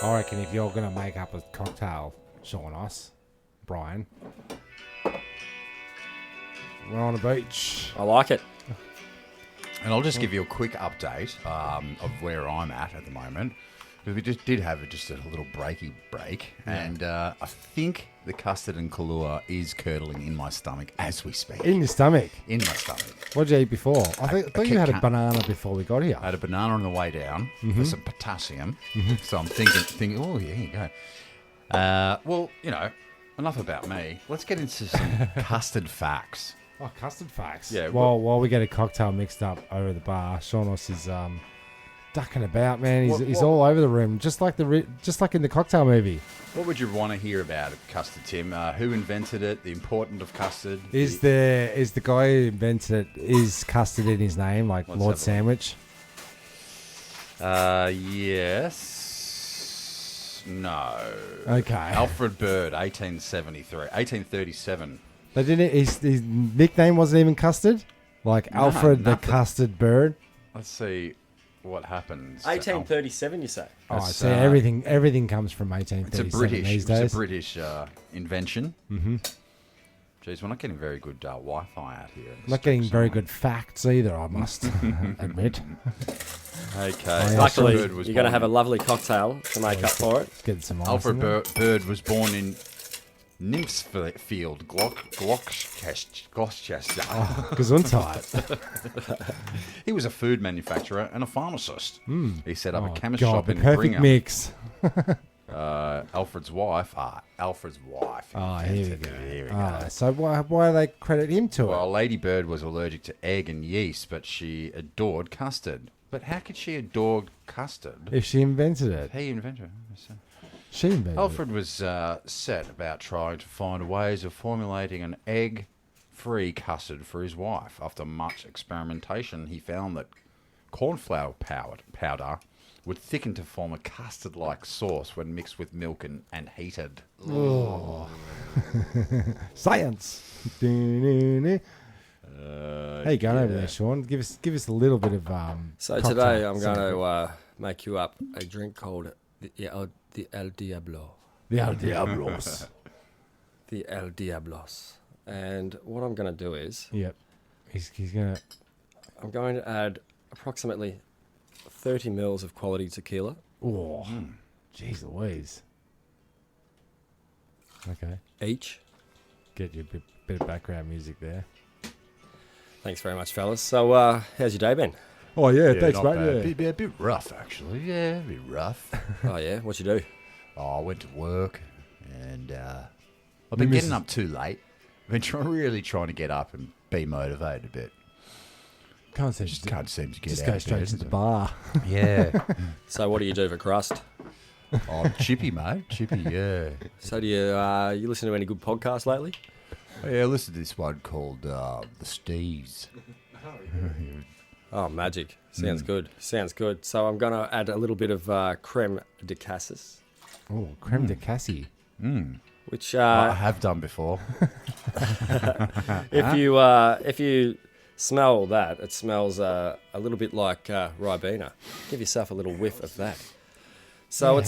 I reckon if you're going to make up a cocktail, Sean, us, Brian, we're on a beach. I like it. And I'll just give you a quick update of where I'm at the moment. Because we just did have just a little break. And I think the custard and Kahlua is curdling in my stomach as we speak. In your stomach. In my stomach. What did you eat before? I thought you had a Kit Kat. banana before we got here. I had a banana on the way down for some potassium. So I'm thinking, oh, yeah, here you go. Well, enough about me. Let's get into some custard facts. Oh, custard facts. Yeah, While we get a cocktail mixed up over the bar, Seanos is ducking about, man. He's all over the room, just like in the cocktail movie. What would you want to hear about custard, Tim? Who invented it? The importance of custard? Is the guy who invented it, is custard in his name, like Let's Lord have a Sandwich? Yes. No. Okay. Alfred Bird, 1837. They didn't. His nickname wasn't even Custard, like No, Alfred the nothing. Custard Bird. Let's see what happens. 1837, you say? Oh, That's, so everything comes from It's a 1837 these days. It's a British invention. Mm-hmm. Jeez, we're not getting very good Wi-Fi out here. Not getting very good facts either, I must admit. Okay. Luckily, Bird was you're going to born have a in- lovely cocktail to make up for it. Get some ice Alfred in there. Bird was born in Nymphsfield, Gloucestershire. Gesundheit. He was a food manufacturer and a pharmacist. He set up a chemist God, shop the in perfect Brigham. mix. Alfred's wife. Oh, here we invented go. it. Here we Ah, go. so why do they credit him to Well, it? Lady Bird was allergic to egg and yeast, but she adored custard. But how could she adore custard? If she invented it. He invented it. She invented it. Alfred was set about trying to find ways of formulating an egg-free custard for his wife. After much experimentation, he found that cornflour powder would thicken to form a custard-like sauce when mixed with milk and heated. Science. How you going over there, Sean? Give us a little bit of So cocktail today I'm secret. going to make you up a drink called the El Diablo. The El Diablos. The El Diablos. And what I'm going to do is Yep. He's gonna. I'm going to add approximately 30 mils of quality tequila. Oh, jeez Louise. Okay. Each. Get you a bit of background music there. Thanks very much, fellas. So, how's your day been? Oh yeah, not bad. A bit rough, actually. Yeah, a bit rough. Oh, yeah? What'd you do? I went to work, and I've The been getting missus- up too late. I've been really trying to get up and be motivated a bit. Can't seem Just to, can't seem to get just out go of straight bed. to the bar. Yeah. So, what do you do for crust? Oh, chippy, mate. Chippy, yeah. So, do you listen to any good podcasts lately? Yeah, listen to this one called The Stees. Oh, magic. Sounds good. Sounds good. So, I'm going to add a little bit of creme de cassis, Oh, creme de cassis. which I have done before. if you smell that, it smells a little bit like Ribena. Give yourself a little whiff of that. So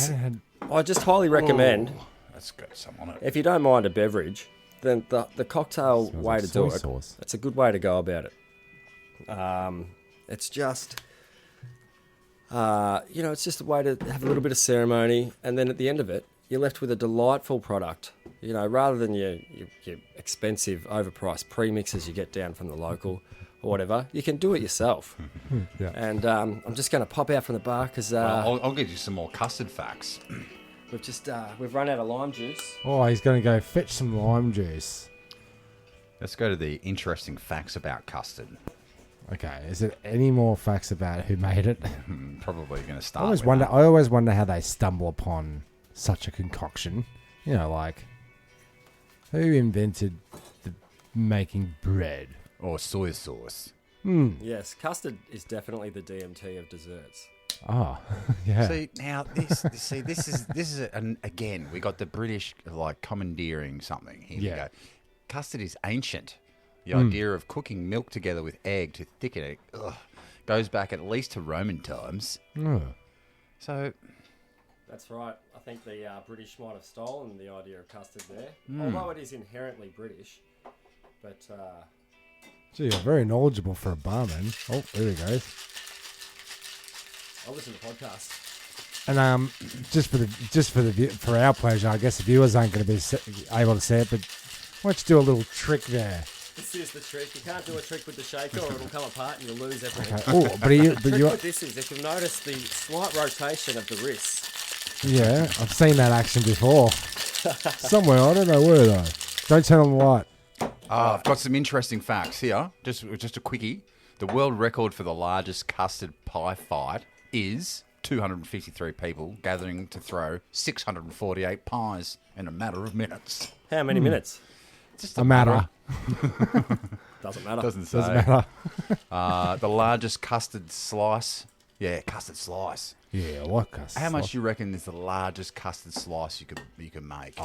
I just highly recommend, That's got some on it. if you don't mind a beverage, then the cocktail Smells way like to do soy it, sauce. it's a good way to go about it. It's just, it's just a way to have a little bit of ceremony, and then at the end of it, you're left with a delightful product. You know, rather than your expensive, overpriced premixes you get down from the local or whatever, you can do it yourself. Yeah. And I'm just going to pop out from the bar because I'll give you some more custard facts. we've run out of lime juice. Oh, he's going to go fetch some lime juice. Let's go to the interesting facts about custard. Okay, is there any more facts about who made it? Probably going to I start always with wonder. that. I always wonder how they stumble upon such a concoction. You know, like, who invented making bread? Or soy sauce. Yes, custard is definitely the DMT of desserts. Oh, yeah. See now, this is again we got the British like commandeering something. Here we Yeah. go. Custard is ancient. The idea of cooking milk together with egg to thicken it goes back at least to Roman times. Oh. So That's right. I think the British might have stolen the idea of custard there, although it is inherently British. But Gee, you're very knowledgeable for a barman. Oh, there he goes. I listen to podcasts. And for our pleasure, I guess the viewers aren't going to be able to see it, but why don't you do a little trick there? This is the trick. You can't do a trick with the shaker, or it'll come apart and you'll lose everything. Okay. Oh, but you, The trick with this is, if you'll notice the slight rotation of the wrists. yeah, I've seen that action before. Somewhere, I don't know where though. Don't turn on the light. I've got some interesting facts here. Just a quickie. The world record for the largest custard pie fight is 253 people gathering to throw 648 pies in a matter of minutes. How many minutes? Just A matter. Doesn't matter. Doesn't say. Doesn't matter. The largest custard slice. Yeah, custard slice. Yeah, what custard? How much do you reckon is the largest custard slice you can make?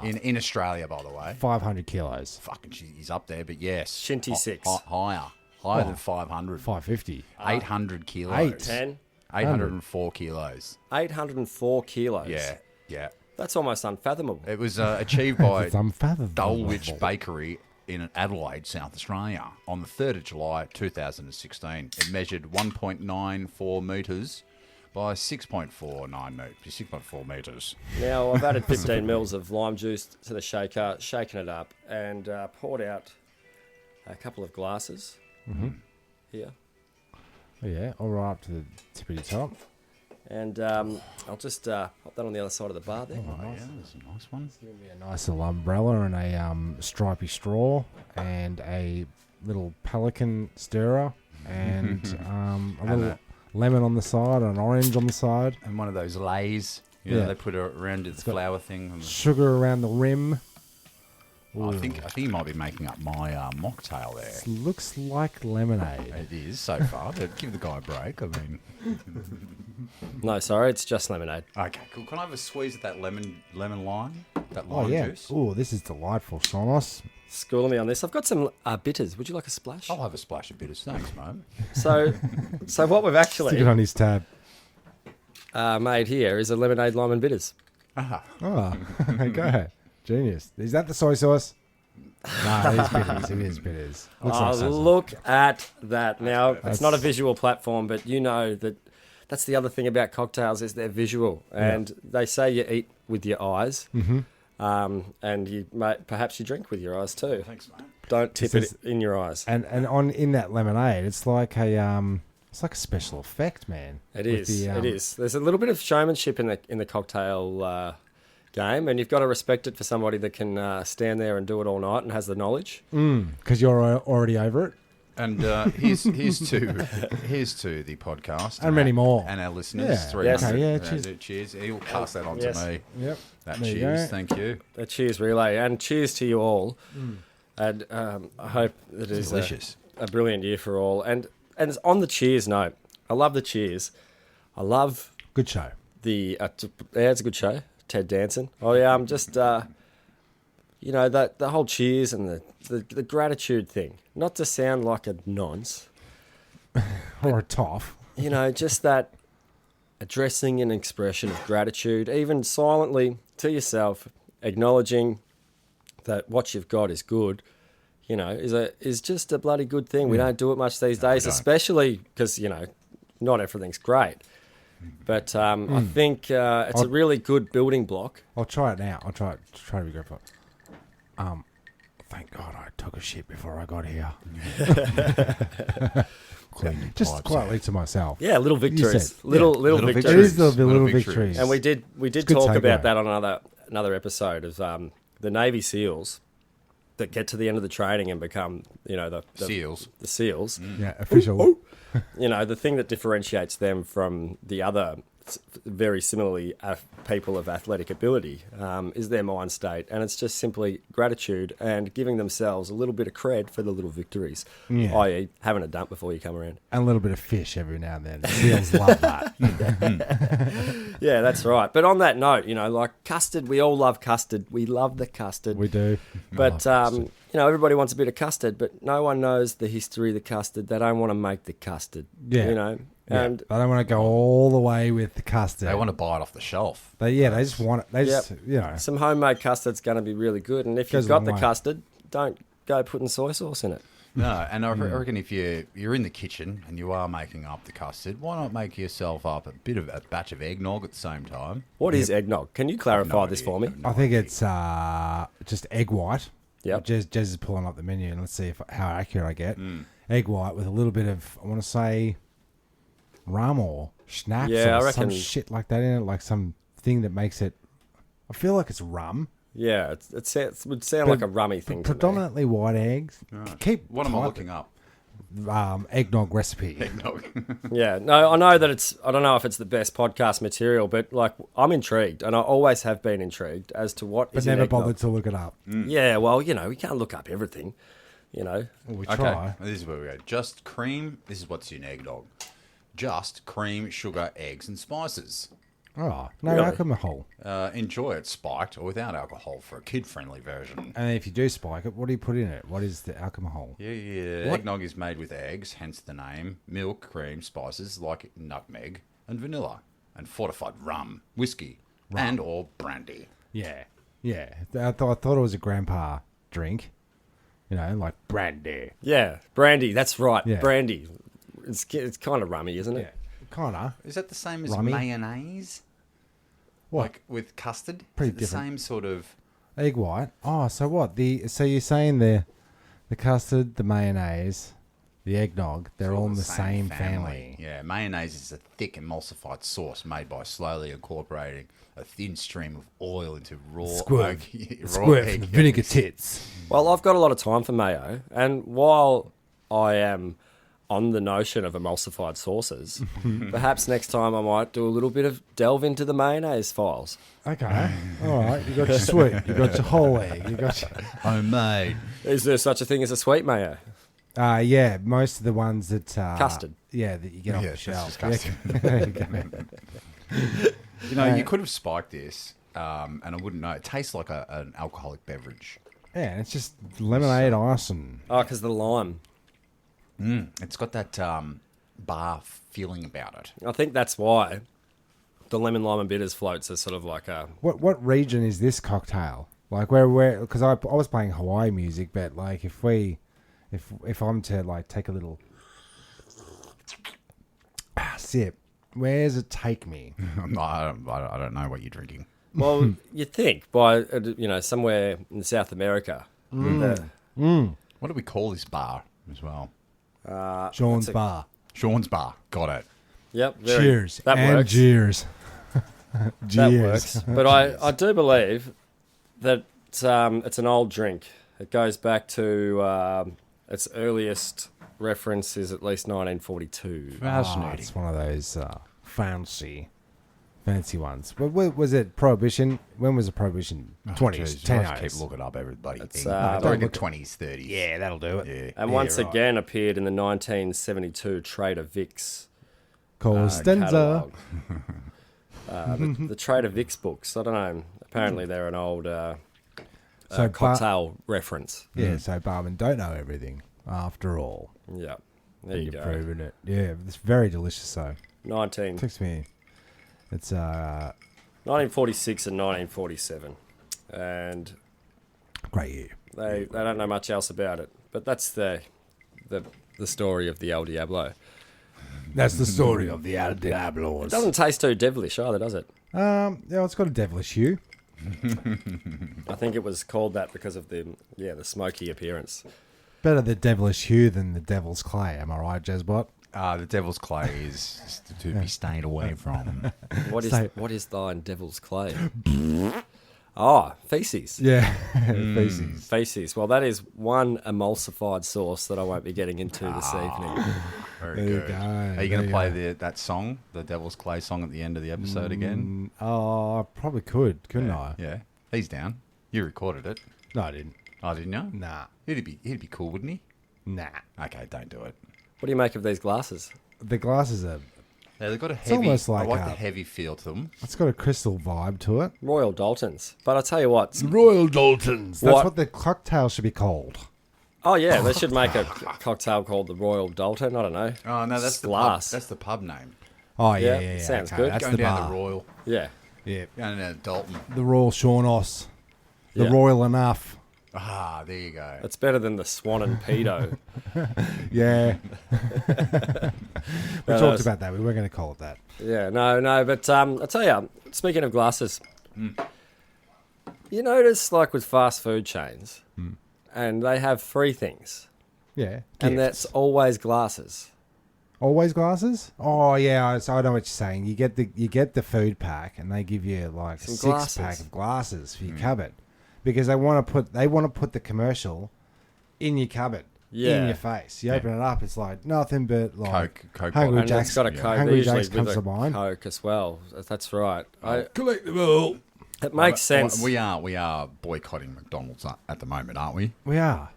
In Australia, by the way. 500 kilos. Fucking, he's up there, but yes. Shinty 6. Higher than 500. 550. 800 kilos. Eight. 10. 804 kilos. 804 kilos. Yeah. That's almost unfathomable. It was achieved by It's unfathomable. Dulwich Bakery in Adelaide, South Australia, on the 3rd of July 2016. It measured 1.94 metres by 6.4 metres. Now, I've added 15 mils of lime juice to the shaker, shaken it up, and poured out a couple of glasses here. Oh, yeah, all right up to the tippity top. And I'll just pop that on the other side of the bar there. Oh, yeah, that's a nice one. Give me a nice little umbrella and a stripy straw and a little pelican stirrer and a little lemon on the side and an orange on the side. And one of those lays, you know, Yeah. they put around its flower thing. On the, Sugar around the rim. I think you might be making up my mocktail there. It looks like lemonade. It is so far, but give the guy a break. I mean, No, sorry, it's just lemonade. okay, cool. Can I have a squeeze of that lemon lime? That Oh, lime yeah. juice? Oh, this is delightful, Sonos. Schooling me on this. I've got some bitters. Would you like a splash? I'll have a splash of bitters. Thanks, mate. So what we've Stick it actually on his tab. made here is a lemonade, lime and bitters. Ah, Oh, go ahead. Genius. Is that the soy sauce? No, it is bitters. It is bitters. Looks like soy sauce. Look at that. Now, it's not a visual platform, but you know that that's the other thing about cocktails is they're visual. And they say you eat with your eyes. And perhaps you drink with your eyes too. thanks, mate. Don't tip it in your eyes. And in that lemonade, it's like a special effect, man. It With is. the, It is. There's a little bit of showmanship in the cocktail game, and you've got to respect it for somebody that can stand there and do it all night and has the knowledge. Because you're already over it. And here's to the podcast And many more. and our listeners. Yeah. 300. Yes. Okay, yeah, cheers. cheers. Cheers. He'll pass that on Yes. to me. Yep. That There you cheers. go. Thank you. A cheers relay, and cheers to you all. And I hope that it is delicious. a brilliant year for all. And it's on the cheers note, I love the cheers. I love Good show. the it's a good show. Ted Danson. Oh yeah, I'm just the whole cheers and the gratitude thing. Not to sound like a nonce, Or a toff. just that addressing an expression of gratitude, even silently to yourself, acknowledging that what you've got is good. Is just a bloody good thing. We don't do it much these days, don't. especially because not everything's great. But I think it's a really good building block. I'll try it now. I'll try to be grateful. Thank God I took a shit before I got here. Just quietly to myself. Yeah, little victories, said, little Little victories. It is the Little little victories. victories. And we did good talk segue. about that on another episode of the Navy SEALs that get to the end of the training and become the Seals. The SEALs. Yeah, official. The thing that differentiates them from the other very similarly people of athletic ability, is their mind state. And it's just simply gratitude and giving themselves a little bit of cred for the little victories, i.e. having a dump before you come around. And a little bit of fish every now and then. Seals love that. Yeah, that's right. But on that note, like custard, we all love custard. We love the custard. We do. But, everybody wants a bit of custard, but no one knows the history of the custard. They don't want to make the custard, Yeah. And I don't want to go all the way with the custard. They want to buy it off the shelf. They just want it. They just, some homemade custard's going to be really good. And if Goes you've a got long the way. custard, don't go putting soy sauce in it. No, and I reckon if you're in the kitchen and you are making up the custard, why not make yourself up a batch of eggnog at the same time? What is eggnog? Can you clarify this for me? I think it's just egg white. Yep. Jez is pulling up the menu, and let's see how accurate I get. Egg white with a little bit of, I want to say, rum or schnapps Yeah, or I reckon- some shit like that in it, like some thing that makes it. I feel like it's rum. Yeah, it would sound like a rummy thing to me. Predominantly white eggs. Keep What am I type- looking up? Eggnog recipe. Eggnog. Yeah, no, I know that I don't know if it's the best podcast material, but like I'm intrigued, and I always have been intrigued as to what But is in never eggnog. bothered to look it up. Yeah, well, we can't look up everything, Well, we Okay, try. this is where we go. Just cream. This is what's in eggnog. Just cream, sugar, eggs, and spices. Oh, no Really? alcohol. Enjoy it spiked or without alcohol for a kid-friendly version. And if you do spike it, what do you put in it? What is the alcohol? Yeah. Eggnog is made with eggs, hence the name, milk, cream, spices like nutmeg and vanilla, and fortified rum, whiskey, and or brandy. Yeah. I thought it was a grandpa drink. Like brandy. Yeah, brandy. That's right, Yeah. brandy. It's kind of rummy, isn't it? Kinda. Is that the same as Rummy? mayonnaise? What? Like with custard? Pretty Is it the different. same sort of... Egg white. Oh, so what? So you're saying the custard, the mayonnaise, the eggnog, they're all in the same family. Yeah, mayonnaise is a thick emulsified sauce made by slowly incorporating a thin stream of oil into raw Squirt egg vinegar yolks. tits. Well, I've got a lot of time for mayo, and while I am on the notion of emulsified sauces, perhaps next time I might do a little bit of delve into the mayonnaise files. Okay. All right. You got your sweet. You got your whole egg. You got your... Homemade. Is there such a thing as a sweet mayo? Yeah, most of the ones that... Custard. Yeah, that you get off Yeah, the it's shelf. disgusting. You could have spiked this, and I wouldn't know. It tastes like an alcoholic beverage. Yeah, and it's just lemonade ice and... Oh, because the lime. It's got that bar feeling about it. I think that's why the lemon, lime, and bitters floats are sort of like a... What region is this cocktail? Like where? Because I was playing Hawaii music, but like if I'm to like take a little sip, where does it take me? I don't know what you're drinking. Well, you think by, somewhere in South America. What do we call this bar as well? Sean's bar. Sean's Bar. Got it. Yep. Cheers. That and works. cheers. That works. But I do believe that it's an old drink. It goes back to its earliest reference is at least 1942. Fascinating. It's one of those fancy ones. But was it Prohibition? When was the Prohibition? 20s, Jeez, 10 you have to keep looking up everybody. It's, I don't reckon 20s, 30s. Yeah, that'll do it. Yeah. And once again appeared in the 1972 Trader Vic's Costanza. catalogue. The Trader Vic's books. I don't know. Apparently they're an old So cocktail reference. Yeah, so barmen don't know everything after all. Yeah. There you You're go. proving it. Yeah, it's very delicious though. 19, Takes me. It's 1946 and 1947. And great year. they don't know much else about it. But that's the story of the El Diablo. That's the story of the El Diablos. It doesn't taste too devilish either, does it? Yeah, it's got a devilish hue. I think it was called that because of the smoky appearance. Better the devilish hue than the devil's clay. Am I right, Jezbot? The devil's clay is to be stayed away from. What Say- is thine devil's clay? Feces. Yeah, feces. Feces. Well, that is one emulsified sauce that I won't be getting into this evening. Very There you good. go. Are you There going you to play go. that song, the Devil's Clay song at the end of the episode again? Oh, I probably couldn't I? Yeah. He's down. You recorded it. No, I didn't. Oh, didn't you? Nah. He'd be cool, wouldn't he? Nah. Okay, don't do it. What do you make of these glasses? The glasses are. Yeah, they've got a heavy. almost like I like a- the heavy feel to them. It's got a crystal vibe to it. Royal Daltons. But I tell you what. Royal Daltons. That's What- what the cocktail should be called. Oh, yeah, they should make a cocktail called the Royal Dalton. I don't know. Oh no, that's the glass. pub. That's the pub name. Oh Yeah, yeah. sounds okay, good. That's Going the down bar. the Royal. Yeah. Yeah. Going down to Dalton. The Royal Shawnos. The Yeah. Royal Enough. Ah, there you go. It's better than the Swan and Pedo. Yeah. we No, talked that's- about that. We weren't going to call it that. Yeah, no, but I tell you, speaking of glasses, you notice like with fast food chains, and they have free things, Yeah. and Gifts. that's always glasses. Always glasses? Oh yeah, I know what you're saying. You get the food pack, and they give you like Some a glasses. 6-pack of glasses for your cupboard, because they want to put the commercial in your cupboard, Yeah. in your face. You open it up, it's like nothing but like Coke Hungry bottle. And Jack's. it's got a Coke, Hungry usually Jack's comes with to a mind. Coke as well. That's right. Collectible. It makes sense. We are boycotting McDonald's at the moment, aren't we? We are.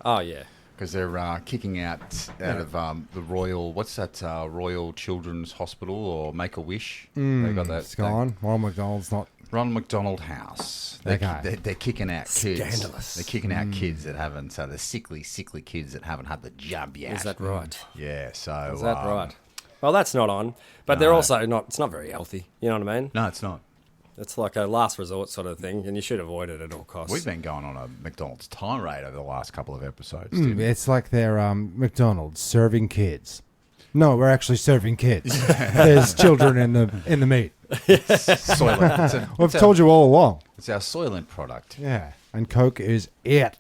Oh, yeah. Because they're kicking out of the Royal. What's that? Royal Children's Hospital or Make a Wish. They got that. It's gone. Ronald McDonald's not. Ronald McDonald House. Okay. They're kicking out kids. Scandalous. They're kicking out kids that haven't. So the sickly kids that haven't had the jab yet. Is that right? Yeah. So Is that right? Well, that's not on. But they're also not. It's not very healthy. You know what I mean? No, it's not. It's like a last resort sort of thing, and you should avoid it at all costs. We've been going on a McDonald's tirade over the last couple of episodes. It's like they're McDonald's serving kids. No, we're actually serving kids. There's children in the meat. Soylent. I've told you all along. It's our Soylent product. Yeah, and Coke is it.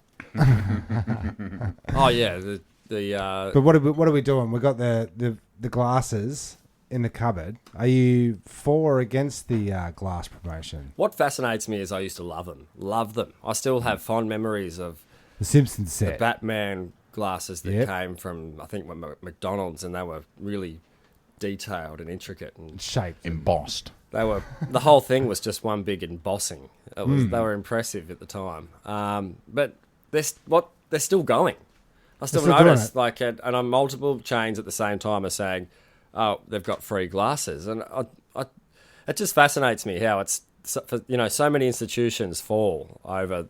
Oh yeah, the But what are we doing? We got the glasses in the cupboard. Are you for or against the glass promotion? what fascinates me is I used to love them. I still have fond memories of The Simpsons the set. Batman glasses that Yep. came from I think McDonald's, and they were really detailed and intricate, and Shaped. Embossed. they were the whole thing was just one big embossing. They were impressive at the time, but they're still going. I still They're still doing notice it. and on multiple chains at the same time are saying, "Oh, they've got free glasses," and it just fascinates me how it's so many institutions fall over,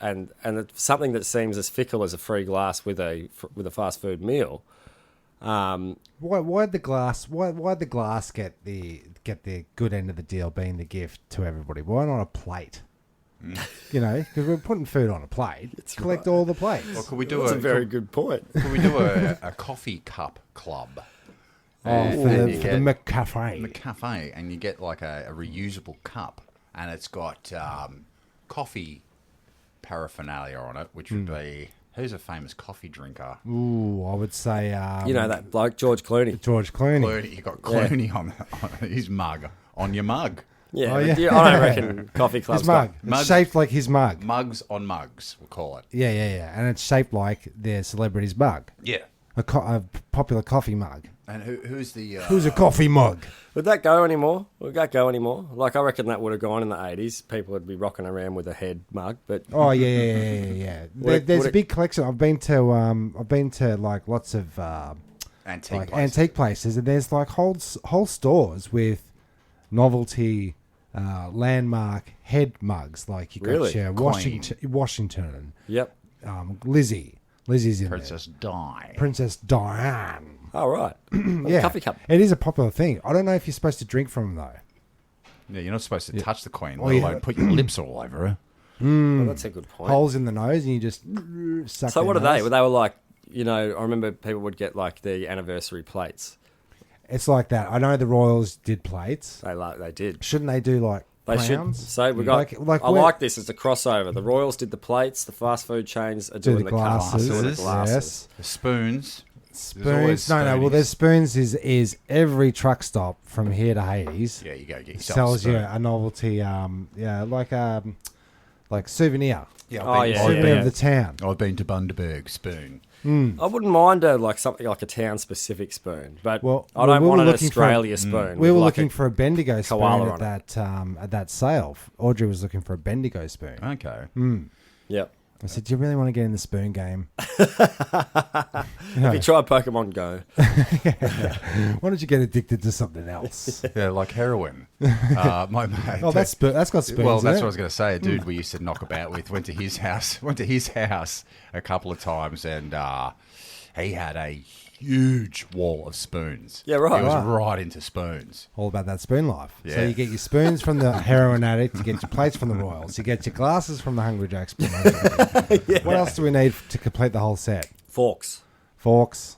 and it's something that seems as fickle as a free glass with a fast food meal. Why'd the glass get the good end of the deal being the gift to everybody? Why not a plate? Because we're putting food on a plate. Collect all the plates. Well, could we do That's a very good point. Could we do a coffee cup club? For And the you for get- the McCafe. in the cafe, and you get like a reusable cup, and it's got coffee paraphernalia on it, which would be who's a famous coffee drinker? Ooh, I would say That bloke George Clooney. George Clooney. Clooney. You got Clooney on his mug, on your mug. Yeah, Oh, but yeah. I don't reckon coffee clubs His mug. Mug. It's shaped like his mug. Mugs on mugs, we'll call it. Yeah. And it's shaped like their celebrity's mug. Yeah. A popular coffee mug. And who's the Who's a coffee mug? Would that go anymore? Would that go anymore? Like, I reckon that would have gone in the 80s. People would be rocking around with a head mug, but Oh yeah. There's a big collection. I've been to like lots of antique places, and there's like whole stores with novelty landmark head mugs. Like you got Really? your Washington, yep. Lizzie's in Princess Di. there. Princess Diane. Oh, right. Yeah, Coffee cup. It is a popular thing. I don't know if you're supposed to drink from them though. Yeah, you're not supposed to touch the queen, Oh, let yeah. alone put your lips all over her. Well, that's a good point. Holes in the nose, and you just suck. So their what are they? nose. They were like, I remember people would get like the anniversary plates. It's like that. I know the Royals did plates. They did. Shouldn't they do like They crowns? should. So we got. Like I where- like this. It's a crossover. The Royals did the plates. The fast food chains are do doing the the cups. glasses. Doing the glasses. Yes. The spoons. Spoons. No. Well, there's spoons. Is every truck stop from here to Hades Yeah, you go get yourself sells a you spoon. a novelty. like souvenir. Yeah, Oh, yeah, Souvenir yeah. of the town. I've been to Bundaberg Spoon. I wouldn't mind something like a town-specific spoon, but Well, I don't we were want an looking for- Australia spoon. We with were like looking for a Bendigo spoon koala at that sale. Audrey was looking for a Bendigo spoon. Okay. Yep. I said, "Do you really want to get in the spoon game? Have you tried Pokemon Go? Why don't you get addicted to something else?" Yeah, like heroin. My mate. Oh, that's got spoons. Well, in that's it. what I was going to say. A dude we used to knock about with went to his house a couple of times, and he had a huge wall of spoons. Yeah, right. He was Right. right into spoons. All about that spoon life. So Yeah. you get your spoons from the heroin addict, you get your plates from the Royals, you get your glasses from the Hungry Jack's promotion. What else do we need to complete the whole set? Forks. Forks.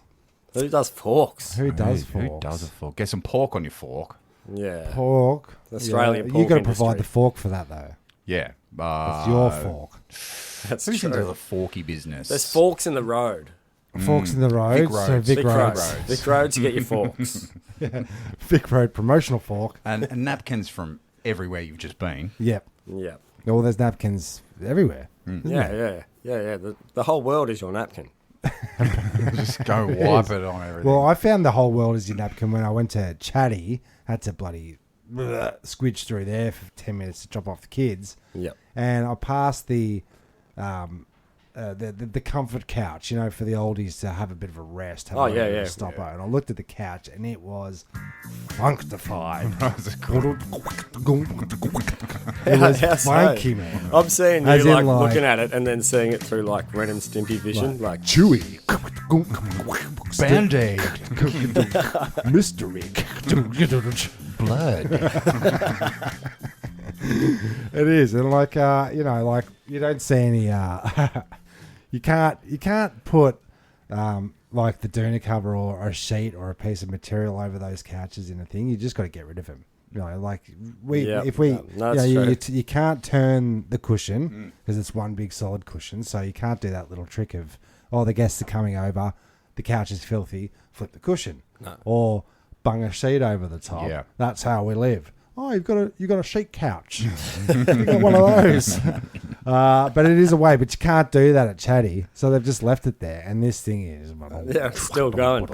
Who does forks? Who does Who forks? does a fork? Get some pork on your fork. Yeah. Pork. Australian You pork got to provide industry. the fork for that though. Yeah. It's your fork. That's Who's into true. the forky business? There's forks in the road. Forks in the road. Vic So roads. Vic Vic roads. roads. Vic roads, you get your forks. Vic road promotional fork. and napkins from everywhere you've just been. Yep. Yeah. All there's napkins everywhere. Yeah. The whole world is your napkin. Just go wipe it on everything. Well, I found the whole world as your napkin when I went to Chatty. Had to bloody squidge through there for 10 minutes to drop off the kids. Yep. And I passed the comfort couch, you know, for the oldies to have a bit of a rest. Have Oh, a little yeah, bit of yeah. a stopper. And I looked at the couch and it was functified. It was How so? funky, man. I'm seeing As you in, like like- looking at it and then seeing it through like Ren and Stimpy vision. Like Chewy. Band-Aid. Mystery. Blood. It is, and like like you don't see any. You can't put like the doona cover or a sheet or a piece of material over those couches in a thing. You just got to get rid of them. You know, like Yep. if we, No, that's true. you can't turn the cushion because it's one big solid cushion, so you can't do that little trick of the guests are coming over, the couch is filthy, flip the cushion, or bung a sheet over the top. Yeah. That's how we live. Oh, you've got a sheet couch. You got one of those. But it is a way. But you can't do that at Chatty, so they've just left it there. And this thing is yeah, it's still going.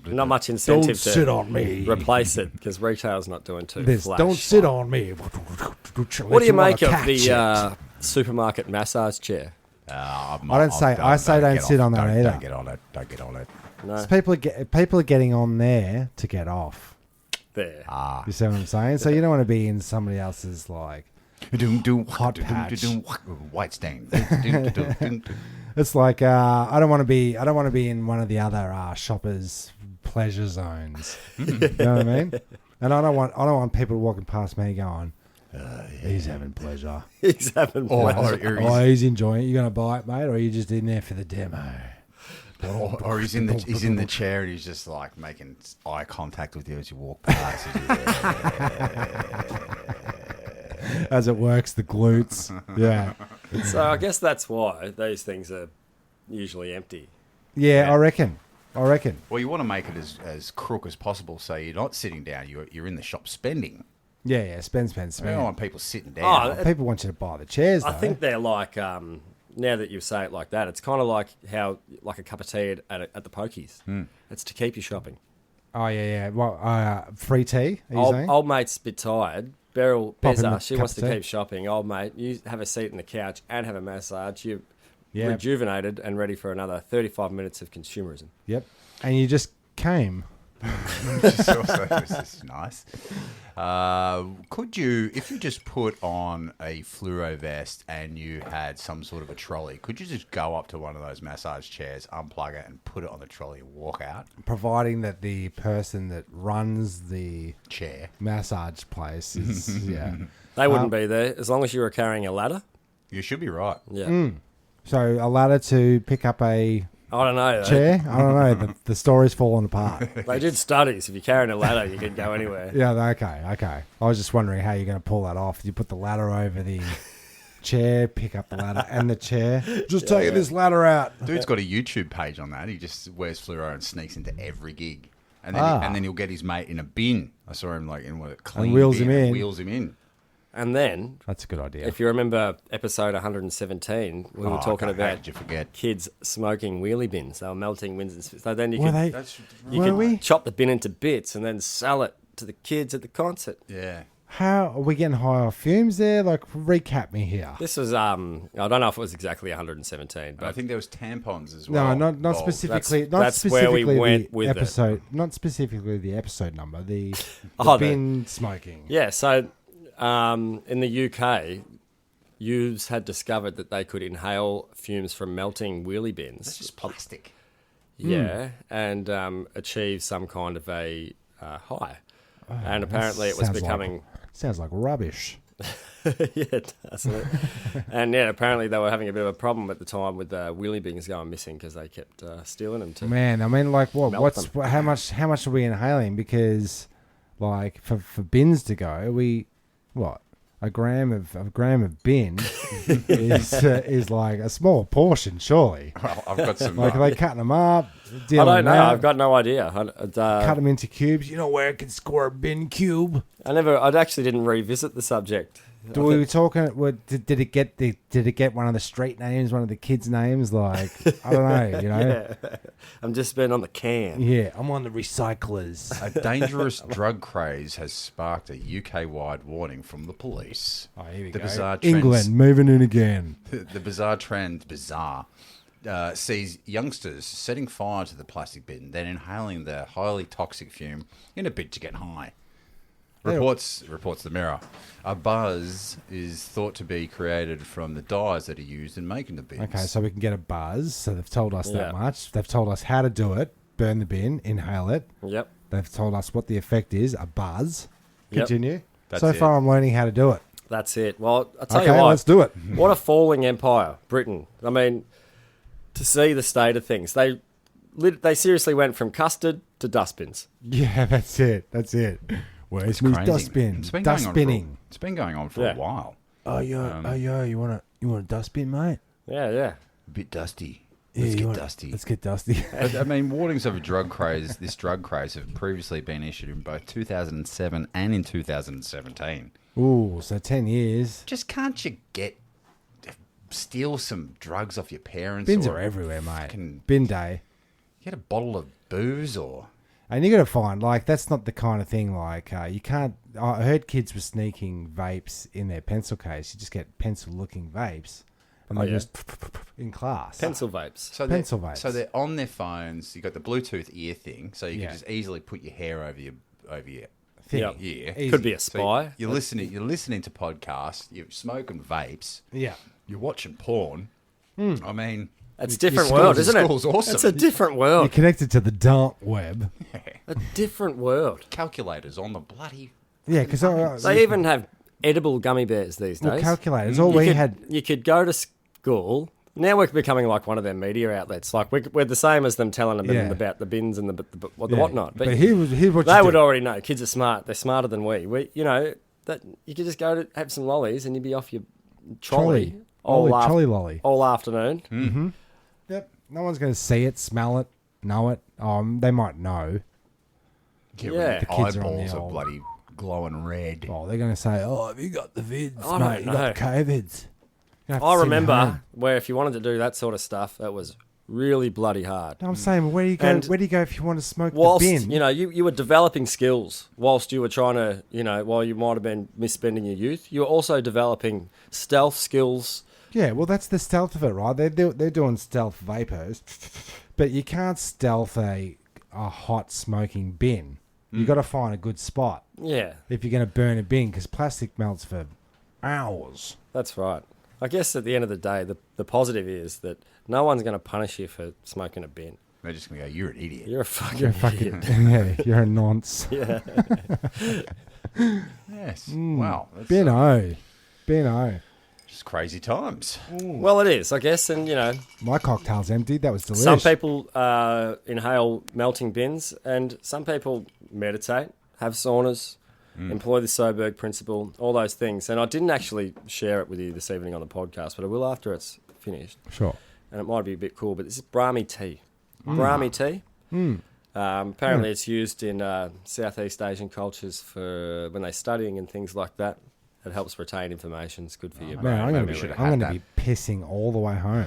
Not much Don't incentive sit to on me. replace it because retail's not doing too This flash. don't sit on me. What do you make of the supermarket massage chair? I say don't sit on that either. Don't get on it. Don't get on it. No, So people are getting on there to get off. there. You see what I'm saying? So you don't want to be in somebody else's like. Hot patch. White stain. It's like I don't want to be in one of the other shoppers' pleasure zones. You know what I mean? And I don't want people walking past me going, he's having pleasure. He's having pleasure. Oh, he's enjoying it. You gonna buy it, mate, or are you just in there for the demo? Or he's in the chair and he's just like making eye contact with you as you walk past. As it works, the glutes. Yeah. So I guess that's why these things are usually empty. Yeah, I reckon. Well, you want to make it as crook as possible, so you're not sitting down. You're in the shop spending. Yeah. Spend. I don't want people sitting down. Oh, People want you to buy the chairs, though. I think they're like now that you say it like that, it's kind of like how like a cup of tea at the pokies. It's to keep you shopping. Oh, yeah. Well, free tea, are you saying? Old mate's a bit tired. Beryl Pop him a Beza, she cup wants of to tea. keep shopping. Old mate, you have a seat on the couch and have a massage. You're Yeah. rejuvenated and ready for another 35 minutes of consumerism. Yep. And you just came. Which is also this is nice. Could you, if you just put on a fluoro vest and you had some sort of a trolley, could you just go up to one of those massage chairs, unplug it, and put it on the trolley and walk out? Providing that the person that runs the Chair. massage place is, yeah. They wouldn't be there as long as you were carrying a ladder. You should be right. Yeah. So a ladder to pick up a I don't know. chair? I don't know. The story's falling apart. They did studies. If you're carrying a ladder, you can go anywhere. Yeah, okay. I was just wondering how you're going to pull that off. You put the ladder over the chair, pick up the ladder and the chair. Just taking this ladder out. Dude's got a YouTube page on that. He just wears fluoro and sneaks into every gig. And then, and then he'll get his mate in a bin. I saw him like in a clean wheels bin him in. and wheels him in. And then, That's a good idea. if you remember episode 117, we were talking How about did you forget? kids smoking wheelie bins. They were melting wins. So then you Were could, they? you were could we? chop the bin into bits and then sell it to the kids at the concert. Yeah. How are we getting high off fumes there? Like, recap me here. This was, I don't know if it was exactly 117, And I but think there was tampons as well. No, not involved. specifically. That's not where we specifically went the with it. episode. Not specifically the episode number. The Oh, the- bin smoking. yeah, so in the UK, youths had discovered that they could inhale fumes from melting wheelie bins. It's just plastic. Yeah, and achieve some kind of a high. And apparently it was Sounds becoming... Sounds like rubbish. yeah, it does. And yeah, apparently they were having a bit of a problem at the time with wheelie bins going missing because they kept stealing them to... Man, I mean, like, what? Melt What's them. how much are we inhaling? Because, like, for bins to go, a gram of bin is like a small portion, surely. Well, I've got some. Like, are they cutting them up? I dealing don't know. out, I've got no idea. cut them into cubes. You know where it can score a bin cube? I actually didn't revisit the subject. We were talking. Did it get one of the street names, one of the kids' names? Like, I don't know. You know. Yeah. I'm just been on the can. Yeah, I'm on the recyclers. A dangerous drug craze has sparked a UK-wide warning from the police. Oh, here we The go. bizarre trends- England moving in again. The bizarre trend, sees youngsters setting fire to the plastic bin, then inhaling the highly toxic fume in a bid to get high. Reports the Mirror. A buzz is thought to be created from the dyes that are used in making the bins. Okay, so we can get a buzz. So they've told us Yeah. that much. They've told us how to do it. Burn the bin, inhale it. Yep. They've told us what the effect is, a buzz. Yep. Continue. That's So it. far, I'm learning how to do it. That's it. Well, I'll tell Okay, you what. let's do it. What a falling empire, Britain. I mean, to see the state of things. They seriously went from custard to dustbins. Yeah, that's it. That's it. Where's It's my crazy. dustbin? It's been going on for- Dustbinning. It's been going on for Yeah. a while. Oh, yo, you want a dustbin, mate? Yeah, yeah. A bit dusty. Yeah, Let's you get want- dusty. Let's get dusty. I mean, warnings of this drug craze have previously been issued in both 2007 and in 2017. Ooh, so 10 years. Just can't you steal some drugs off your parents? Bins or are everywhere, mate. fucking Bin day. get a bottle of booze or... And you got to find, like, that's not the kind of thing, like, you can't... I heard kids were sneaking vapes in their pencil case. You just get pencil-looking vapes. And they're yeah. just in class. Pencil vapes. So Pencil they're, vapes. So they're on their phones. You got the Bluetooth ear thing, so you Yeah. can just easily put your hair over your Thing. Yep. ear. Easy. Could be a So spy. you're listening to podcasts. You're smoking vapes. Yeah. You're watching porn. Hmm. I mean, It's a different your world, school's- isn't it? school's awesome. It's a different You're world. connected to the dark web. A different world. calculators on the bloody... Yeah, because They even have edible gummy bears these days. calculators. All we had... You could go to school. Now we're becoming like one of their media outlets. Like we're the same as them telling them Yeah. about the bins and the yeah. whatnot. But here's what they you would do. already know. Kids are smart. They're smarter than we. That you could just go to have some lollies and you'd be off your trolley Trolley lolly. all afternoon. Hmm. Yep. No one's going to see it, smell it, know it. They might know. Get Yeah. rid of The kids are on eyeballs the are old- bloody glowing red. Oh, they're going to say, "Oh, have you got the vids, I mate? don't You got the know. COVIDs." You have to I send remember home. where if you wanted to do that sort of stuff, it was really bloody hard. I'm saying, where do you go? And Where do you go if you want to smoke Whilst the bin? you were developing skills whilst you were trying to while you might have been misspending your youth, you were also developing stealth skills. Yeah, well, that's the stealth of it, right? They're doing stealth vapors, but you can't stealth a hot smoking bin. You got to find a good spot Yeah, if you're going to burn a bin because plastic melts for hours. that's right. I guess at the end of the day, the positive is that no one's going to punish you for smoking a bin. They're just going to go, you're an idiot. You're a fucking You're idiot. fucking yeah, you're a nonce. Yeah. Yes. Wow. That's Bin O. just crazy times. Well, it is, I guess, and My cocktail's emptied. That was delicious. some people inhale melting bins, and some people meditate, have saunas, employ the Soberg principle, all those things. And I didn't actually share it with you this evening on the podcast, but I will after it's finished. Sure. And it might be a bit cool, but this is Brahmi tea. Brahmi tea. Apparently it's used in Southeast Asian cultures for when they're studying and things like that. It helps retain information. It's good for you. Man, I'm maybe going we should to have had be pissing all the way home.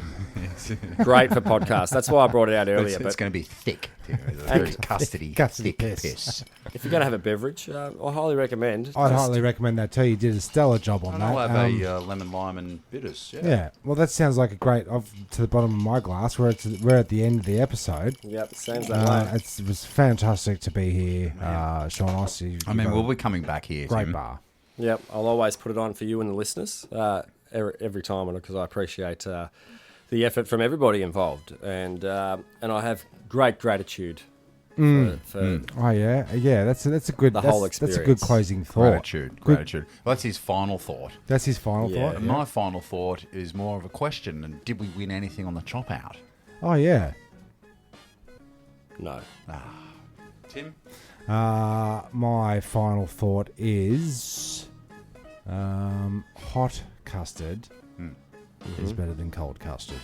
Great for podcasts. That's why I brought it out earlier. It's But going to be thick. Very custody thick piss. piss. if you're going to have a beverage, I highly recommend. I'd highly recommend that too. You did a stellar job on And that. I'll have a lemon, lime, and bitters. Yeah, well, that sounds like a great. To the bottom of my glass, we're at the end of the episode. Yep, sounds that way. It was fantastic to be here, Sean Ossie. I mean, we'll be coming back here. Great Tim. bar. Yep, I'll always put it on for you and the listeners every time because I appreciate the effort from everybody involved, and I have great gratitude for Oh yeah. That's a good. The whole That's a good experience. closing thought. Gratitude. Well, that's his final thought. That's his final Yeah. thought. And my final thought is more of a question. And did we win anything on the chop out? Oh yeah. no. Tim? My final thought is hot custard is better than cold custard.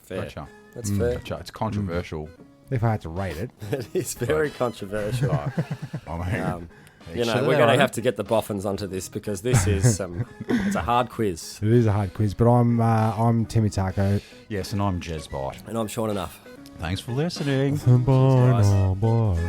Fair. Gotcha. That's fair. Gotcha. It's controversial. If I had to rate it, It is very controversial. I mean, You know, we're going to have to get the boffins onto this because this is it's a hard quiz. it is a hard quiz. But I'm Timmy Taco. Yes, and I'm Jezbot. And I'm Sean Enough. Thanks for listening. Bye. guys. now, bye.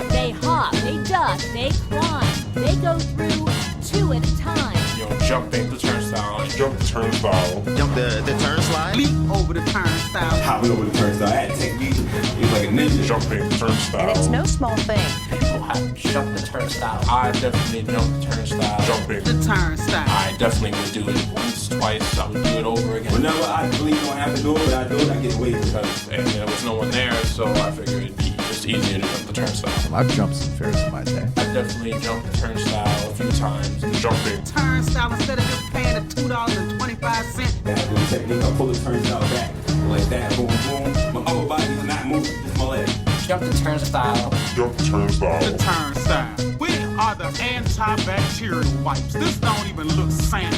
They hop, they duck, they climb. They go through two at a time. You know, jumping the turnstile. Jump the turnstile. Jump the turnstile. Leap over the turnstile. Hop over the turnstile. I had to take me. It was like a ninja. Jumping the turnstile. And it's no small thing. People have jumped the turnstile. I definitely jumped the turnstile. Jumping. The turnstile. I definitely would do it once, twice. I would do it over again. Whenever I believe I don't have to do it, but I do it, I get away with it. And there was no one there, so I figured it'd be just easier to jump the turnstile. I've jumped some Ferris in my day. I definitely jumped the turnstile a few times. Jumping. Turnstile instead of just paying the $2.25. That little technique, I pull the turnstile back. Like that, boom, boom. My upper body is not moving, just my leg. Jump the turnstile. Jump the turnstile. The turnstile. We are the antibacterial wipes. This don't even look sanitary.